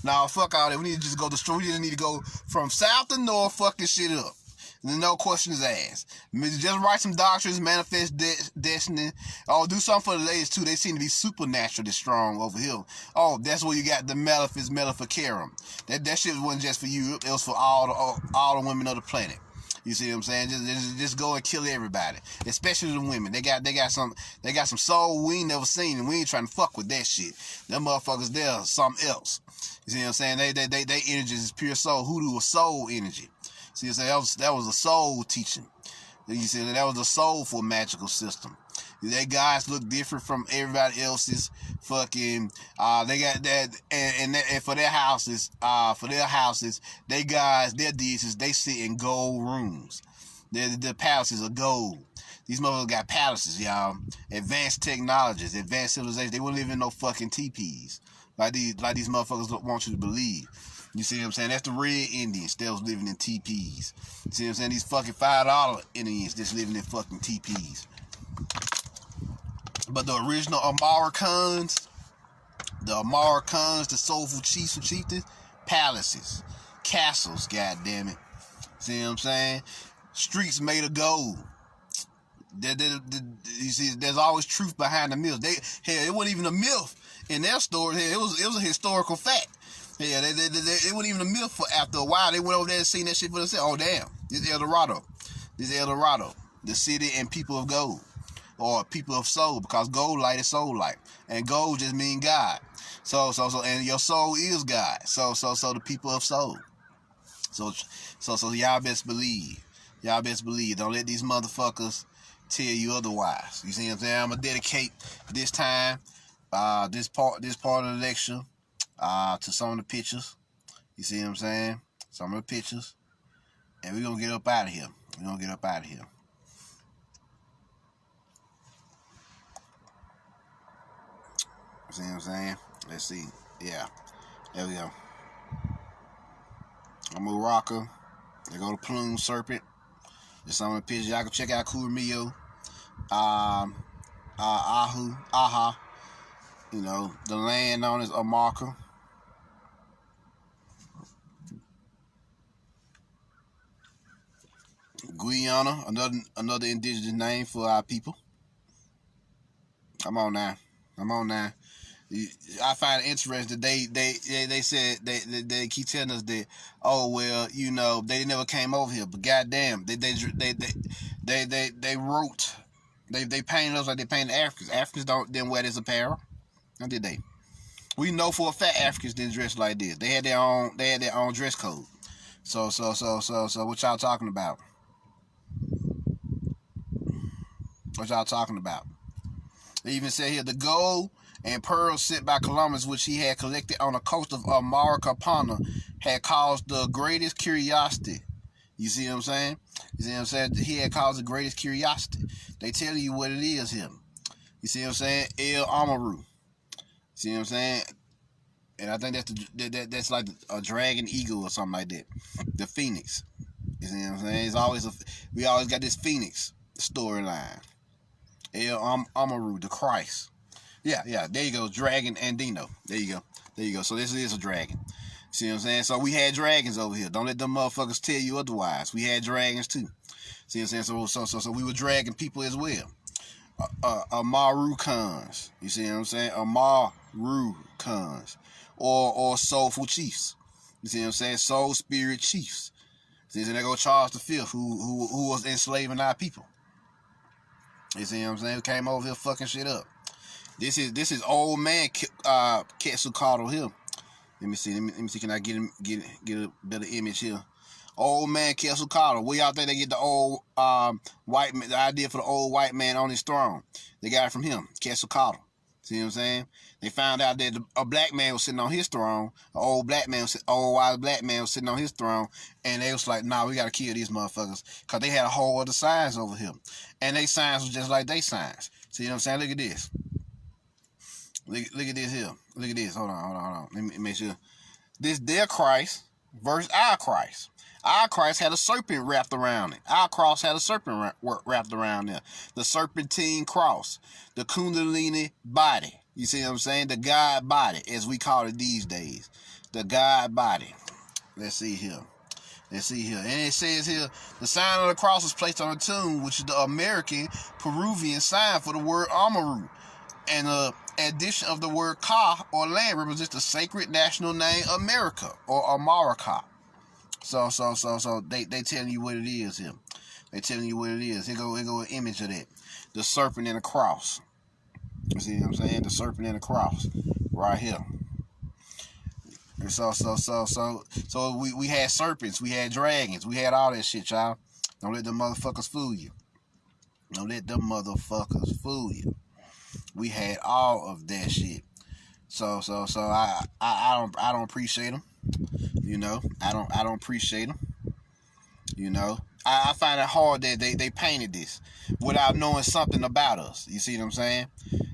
Nah, fuck all that. We need to just go destroy. We just need to go from south to north, fuck this shit up. No questions asked. Just write some doctrines, manifest destiny. Oh, do something for the ladies too. They seem to be supernaturally strong over here. Oh, that's where you got the Maleficarum. That shit wasn't just for you. It was for all the women of the planet. You see what I'm saying? Just go and kill everybody, especially the women. They got some soul we ain't never seen, and we ain't trying to fuck with that shit. Them motherfuckers there, something else. You see what I'm saying? They energy is pure soul. Hoodoo was soul energy. See, that was a soul teaching. You see, that was a soulful magical system. Their guys look different from everybody else's. Fucking, they got that, and for their houses, they guys, their deities, they sit in gold rooms. Their palaces are gold. These motherfuckers got palaces, y'all. Advanced technologies, advanced civilization. They wouldn't live in no fucking teepees like these motherfuckers want you to believe. You see what I'm saying? That's the red Indians still living in teepees. You see what I'm saying? These fucking $5 Indians just living in fucking teepees. But the original Amaracans, the soulful chiefs and chieftains, palaces, castles, goddammit. See what I'm saying? Streets made of gold. You see, there's always truth behind the myth. It wasn't even a myth in their story. It was a historical fact. Yeah, it wasn't even a myth for after a while. They went over there and seen that shit for themselves. Oh, damn. This is El Dorado. The city and people of gold. Or people of soul, because gold light is soul light. And gold just mean God. So, and your soul is God. So the people of soul. So y'all best believe. Don't let these motherfuckers tell you otherwise. You see what I'm saying? I'm gonna dedicate this time, this part of the lecture, to some of the pictures. You see what I'm saying? Some of the pictures, and we're gonna get up out of here. See what I'm saying? Let's see. Yeah, there we go. I'm a rocker. There go the plume serpent. There's some of the pictures. Y'all can check out Kuramio. Aha. You know, the land known as Amaracan. Guyana, another indigenous name for our people. Come on now. I find it interesting that they said they keep telling us that, oh well, you know, they never came over here, but goddamn, they wrote, they painted us like they painted Africans. Africans didn't wear this apparel, now did they? We know for a fact Africans didn't dress like this. They had their own dress code. So what y'all talking about? They even said here the gold and pearls sent by Columbus, which he had collected on the coast of Amaracan, had caused the greatest curiosity. You see what I'm saying? He had caused the greatest curiosity. They tell you what it is here. You see what I'm saying? El Amaru. See what I'm saying? And I think that's like a dragon eagle or something like that. The phoenix. You see what I'm saying? We always got this phoenix storyline. El Amaru, the Christ. Yeah, there you go. Dragon Andino. There you go. So this is a dragon. See what I'm saying? So we had dragons over here. Don't let them motherfuckers tell you otherwise. We had dragons too. See what I'm saying? So we were dragging people as well. Amaracans. You see what I'm saying? Amaracans. Or soulful chiefs. You see what I'm saying? Soul spirit chiefs. See, so there go Charles V, who was enslaving our people. You see what I'm saying? Who came over here fucking shit up. This is old man Quetzalcoatl here. Let me see. Can I get a better image here? Old man Quetzalcoatl. Where y'all think they get the old white man, the idea for the old white man on his throne? They got it from him, Quetzalcoatl. See what I'm saying? They found out that a black man was sitting on his throne. An old wise black man was sitting on his throne, and they was like, "Nah, we gotta kill these motherfuckers," cause they had a whole other signs over here, and they signs was just like they signs. See what I'm saying? Look at this. Look at this here. Look at this. Hold on. Let me make sure. This their Christ versus our Christ. Our Christ had a serpent wrapped around it. Our cross had a serpent wrapped around it. The serpentine cross. The Kundalini body. You see what I'm saying? The God body, as we call it these days. The God body. Let's see here. And it says here, the sign of the cross was placed on a tomb, which is the American Peruvian sign for the word Amaru. And the addition of the word Ka, or land, represents the sacred national name America, or Amaraca. So they telling you what it is here. They telling you what it is. Here go an image of that. The serpent and the cross. You see what I'm saying? The serpent and the cross. Right here. And so we had serpents, we had dragons, we had all that shit, y'all. Don't let them motherfuckers fool you. We had all of that shit. So I don't appreciate them. You know, I don't appreciate them. You know, I find it hard that they painted this without knowing something about us. You see what I'm saying?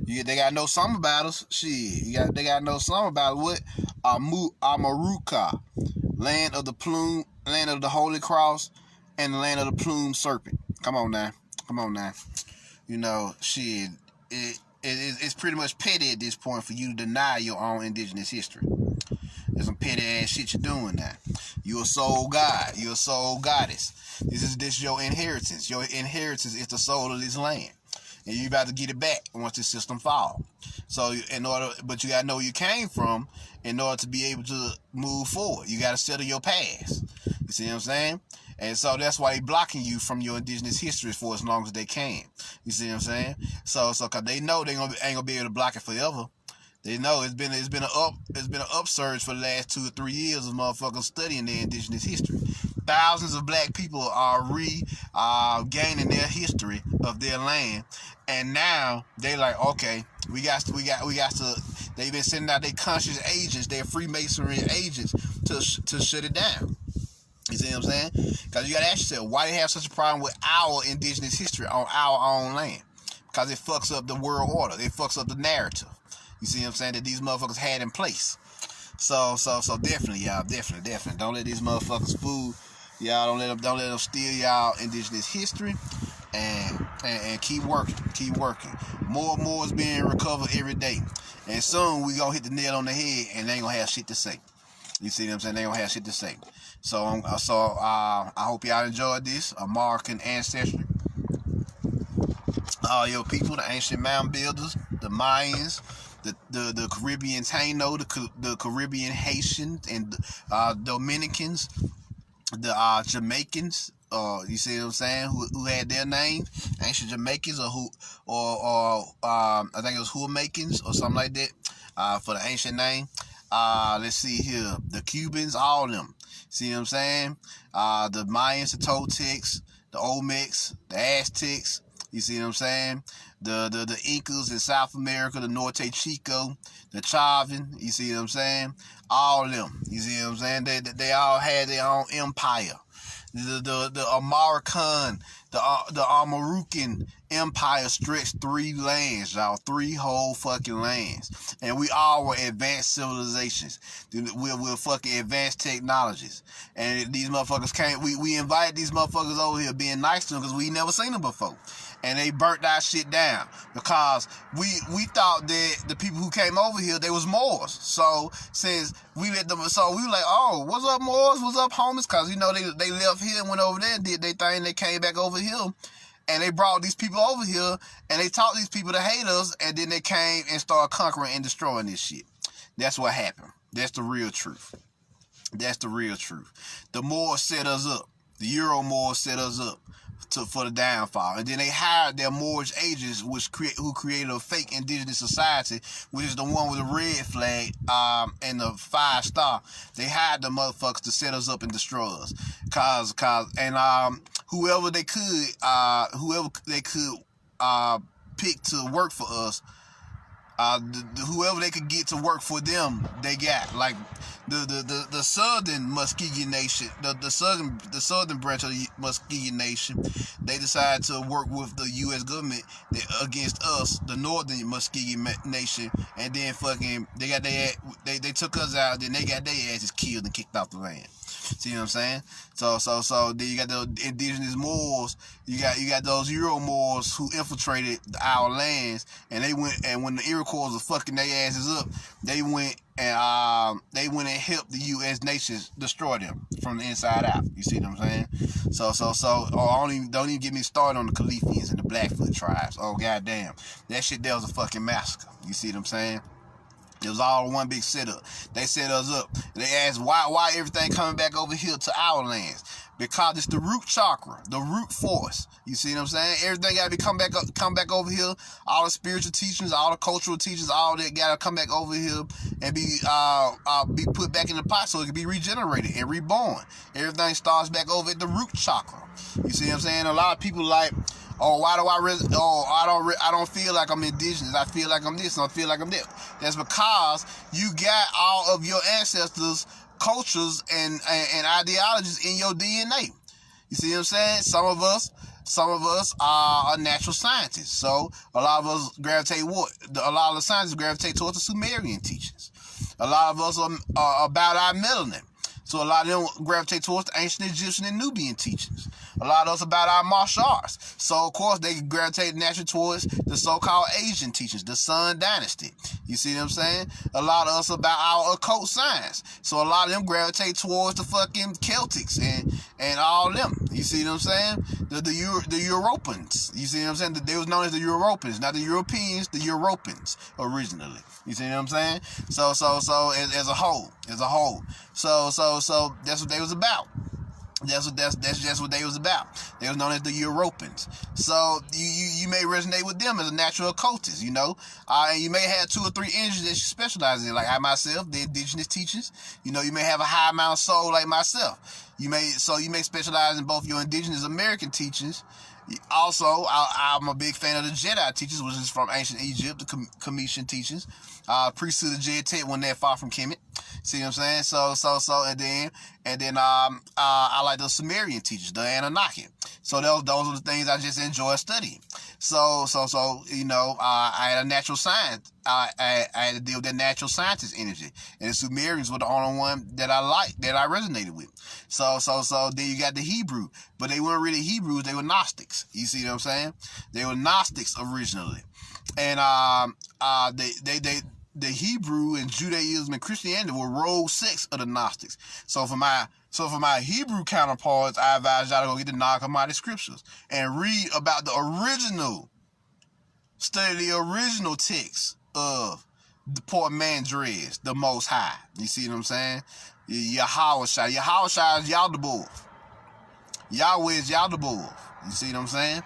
They gotta know something about us. Shit, they gotta know something about what Amaracan, land of the plume, land of the Holy Cross, and the land of the plumed serpent. Come on now, come on now. You know, shit. It's pretty much petty at this point for you to deny your own indigenous history. There's some petty ass shit you're doing now. You're a soul god. You're a soul goddess. This your inheritance. Your inheritance is the soul of this land, and you about to get it back once this system falls. So but you gotta know where you came from in order to be able to move forward. You gotta settle your past. You see what I'm saying? And so that's why they blocking you from your indigenous history for as long as they can. You see what I'm saying? So cause they know they ain't gonna be able to block it forever. They know it's been an upsurge for the last 2 or 3 years of motherfuckers studying their indigenous history. Thousands of black people are gaining their history of their land, and now they like, okay, we got to. They've been sending out their conscious agents, their Freemasonry agents, to shut it down. You see what I'm saying? Because you got to ask yourself, why they have such a problem with our indigenous history on our own land? Because it fucks up the world order. It fucks up the narrative. You see what I'm saying? That these motherfuckers had in place. So definitely, y'all, definitely. Don't let these motherfuckers fool y'all. Don't let them steal y'all indigenous history. And keep working. More and more is being recovered every day. And soon we gonna hit the nail on the head, and they ain't gonna have shit to say. You see what I'm saying? They don't have shit to say. So I hope y'all enjoyed this Amaracan Ancestry. All your people, the ancient mound builders, the Mayans, the Caribbean Taino, the Caribbean Haitians, and Dominicans, the Jamaicans. You see what I'm saying? Who had their name? Ancient Jamaicans, or I think it was Huamacans or something like that. For the ancient name. Let's see here. The Cubans, all of them. See what I'm saying? The Mayans, the Toltecs, the Olmecs, the Aztecs. You see what I'm saying? The Incas in South America, the Norte Chico, the Chavan. You see what I'm saying? All of them. You see what I'm saying? They all had their own empire. The Amaracan, the Amaracan Empire stretched 3 lands, y'all. 3 whole fucking lands. And we all were advanced civilizations. We're fucking advanced technologies. And these motherfuckers came, we invited these motherfuckers over here being nice to them because we never seen them before. And they burnt our shit down because we thought that the people who came over here, they was Moors. So since we let them, so we were like, oh, what's up, Moors? What's up, homies? Because you know they left here and went over there and did their thing. They came back over here and they brought these people over here and they taught these people to hate us, and then they came and started conquering and destroying this shit. That's what happened. That's the real truth. That's the real truth. The Moors set us up. The Euro Moors set us up for the downfall, and then they hired their Moorish agents, who created a fake indigenous society, which is the one with the red flag and the 5-star. They hired the motherfuckers to set us up and destroy us, whoever they could pick to work for us. Whoever they could get to work for them, they got. Like the southern Muskegon Nation, the southern branch of the Muskegon Nation, they decided to work with the U.S. government against us, the northern Muskegon Nation, and then fucking they took us out, then they got their asses killed and kicked off the land. See what I'm saying? So then you got the indigenous Moors, you got those Euro Moors who infiltrated our lands, and when the Iroquois was fucking their asses up, they went and helped the U.S. nations destroy them from the inside out. You see what I'm saying? Don't even get me started on the Khalifians and the Blackfoot tribes. Oh goddamn, that shit there was a fucking massacre. You see what I'm saying? It was all one big setup. They set us up. They asked why everything coming back over here to our lands. Because it's the root chakra, the root force. You see what I'm saying? Everything gotta come back over here. All the spiritual teachings, all the cultural teachings, all that gotta come back over here and be put back in the pot so it can be regenerated and reborn. Everything starts back over at the root chakra. You see what I'm saying? A lot of people like, oh, why do I don't feel like I'm indigenous. I feel like I'm this and I feel like I'm that. That's because you got all of your ancestors' cultures and ideologies in your DNA. You see what I'm saying? Some of us are natural scientists. So a lot of us gravitate a lot of the scientists gravitate towards the Sumerian teachings. A lot of us are about our melanin. So a lot of them gravitate towards the ancient Egyptian and Nubian teachings. A lot of us about our martial arts. So, of course, they gravitate naturally towards the so-called Asian teachings, the Sun Dynasty. You see what I'm saying? A lot of us about our occult science. So a lot of them gravitate towards the fucking Celtics and all them. You see what I'm saying? The Europeans. You see what I'm saying? They was known as the Europeans, not the Europeans, the Europeans originally. You see what I'm saying? So as a whole. So that's what they was about. That's just what they was about. They was known as the Europeans. So you may resonate with them as a natural occultist, you know. And you may have 2 or 3 energies that you specialize in, like I myself, the indigenous teachers. You know, you may have a high amount of soul like myself. You may specialize in both your indigenous American teachings. Also, I'm a big fan of the Jedi teachers, which is from ancient Egypt, the Cometian teachings. Priesthood of Jedtet when they're far from Kemet. See what I'm saying? So, and then I like the Sumerian teachers, the Anunnaki. So those are the things I just enjoy studying. So, you know, I had a natural science. I had to deal with that natural scientist energy, and the Sumerians were the only one that I liked, that I resonated with. So then you got the Hebrew, but they weren't really Hebrews; they were Gnostics. You see what I'm saying? They were Gnostics originally, and the Hebrew and Judaism and Christianity were rogue sects of the Gnostics. So for my Hebrew counterparts, I advise y'all to go get the Nag Hammadi scriptures and read about study the original text of the Portmanteaus, the Most High. You see what I'm saying? Yahweh is Yaldabaoth. Yahweh is Yaldabaoth. You see what I'm saying?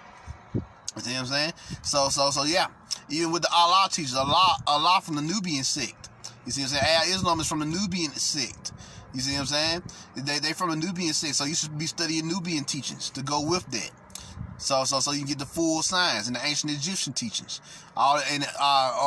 You see what I'm saying? So yeah. Even with the Allah teachers, Allah from the Nubian sect. You see what I'm saying? Islam is from the Nubian sect. You see what I'm saying? They from the Nubian sect, so you should be studying Nubian teachings to go with that. So you can get the full science and the ancient Egyptian teachings, or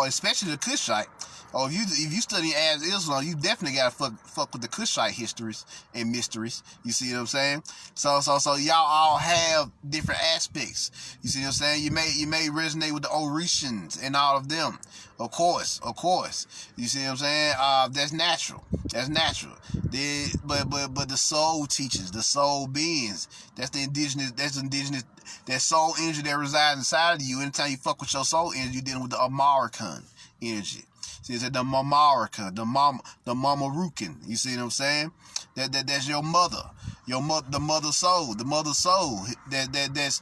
especially the Kushite. Or if you study as Islam, you definitely gotta fuck with the Kushite histories and mysteries. You see what I'm saying? So y'all all have different aspects. You see what I'm saying? You may resonate with the Orishans and all of them. Of course. You see what I'm saying? That's natural. But the soul teachers, the soul beings, that's indigenous. That soul energy that resides inside of you. Anytime you fuck with your soul energy, you're dealing with the Amaracan energy. See, it's the Amaracan, the Mamarucan. You see what I'm saying? That's your mother, the mother soul that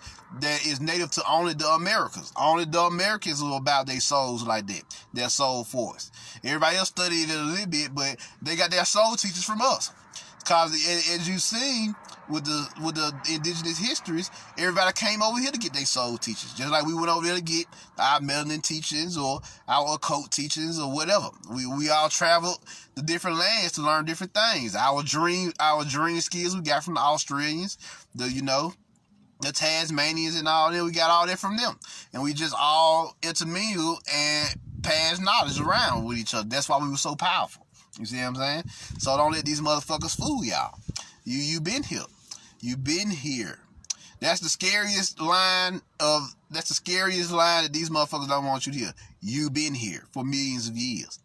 is native to only the Americas. Only the Americans are about their souls like that, their soul force. Everybody else studied it a little bit, but they got their soul teachers from us. Cause as you seen with the indigenous histories, everybody came over here to get their soul teachers. Just like we went over there to get our melanin teachings or our occult teachings or whatever. We all traveled the different lands to learn different things. Our dream skills we got from the Australians, the Tasmanians and all that. We got all that from them, and we just all intermingled and passed knowledge around with each other. That's why we were so powerful. You see what I'm saying? So don't let these motherfuckers fool y'all. You been here. You've been here. That's the scariest line that these motherfuckers don't want you to hear. You've been here for millions of years.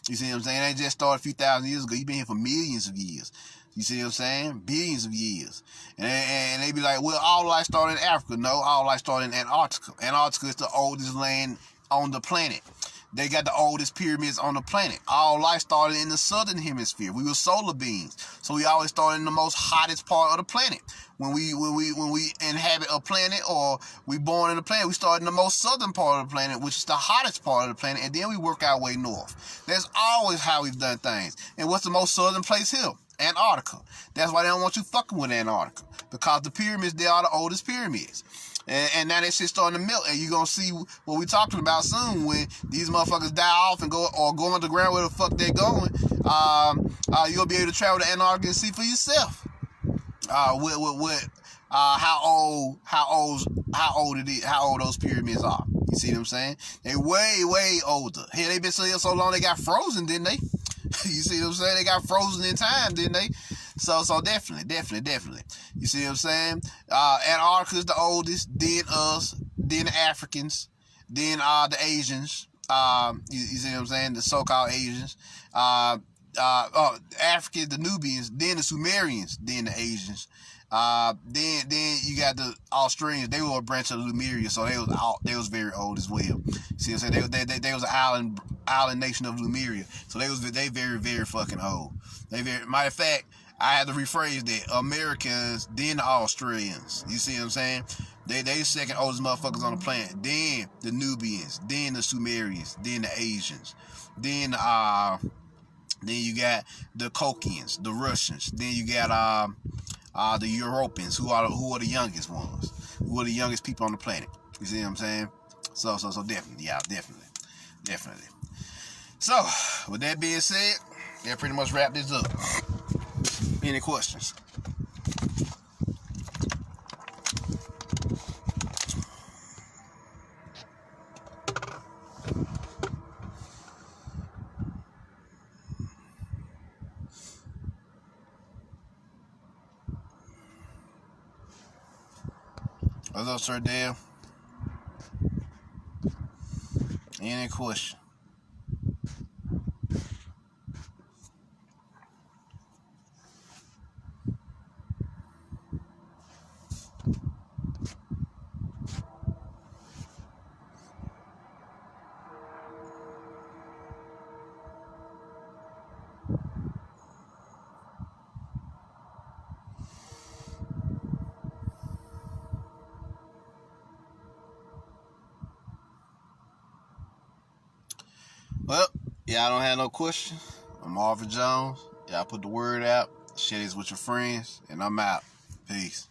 You see what I'm saying? They just started a few thousand years ago. You've been here for millions of years. You see what I'm saying? Billions of years. And they be like, well, all life started in Africa. No, all life started in Antarctica. Antarctica is the oldest land on the planet. They got the oldest pyramids on the planet. All life started in the southern hemisphere. We were solar beings, so we always started in the most hottest part of the planet. When we inhabit a planet or we born in a planet, we start in the most southern part of the planet, which is the hottest part of the planet, and then we work our way north. That's always how we've done things. And what's the most southern place here? Antarctica. That's why they don't want you fucking with Antarctica, because the pyramids, they are the oldest pyramids. And now that shit's starting to melt, and you're gonna see what we're talking about soon when these motherfuckers die off and go underground where the fuck they're going. You're gonna be able to travel to Antarctica and see for yourself. How old those pyramids are. You see what I'm saying? They way older. Hell, they been so long they got frozen, didn't they? You see what I'm saying? They got frozen in time, didn't they? So definitely. You see what I'm saying? Antarctica's the oldest, then us, then the Africans, then the Asians. You see what I'm saying? The so-called Asians. Africans, the Nubians, then the Sumerians, then the Asians. Then you got the Australians. They were a branch of Lemuria, so they was very old as well. See what I'm saying? They was an island nation of Lemuria, so they very fucking old. Matter of fact, I had to rephrase that. Americans, then the Australians. You see what I'm saying? They second oldest motherfuckers on the planet. Then the Nubians, then the Sumerians, then the Asians, then you got the Kokians, the Russians. Then you got the Europeans, who are the youngest ones, who are the youngest people on the planet. You see what I'm saying? So definitely, yeah, definitely. So with that being said, that pretty much wrap this up. Any questions? What's up, Sir Dale? Any question? Well, y'all don't have no question. I'm Marvin Jones. Y'all put the word out. Share this with your friends. And I'm out. Peace.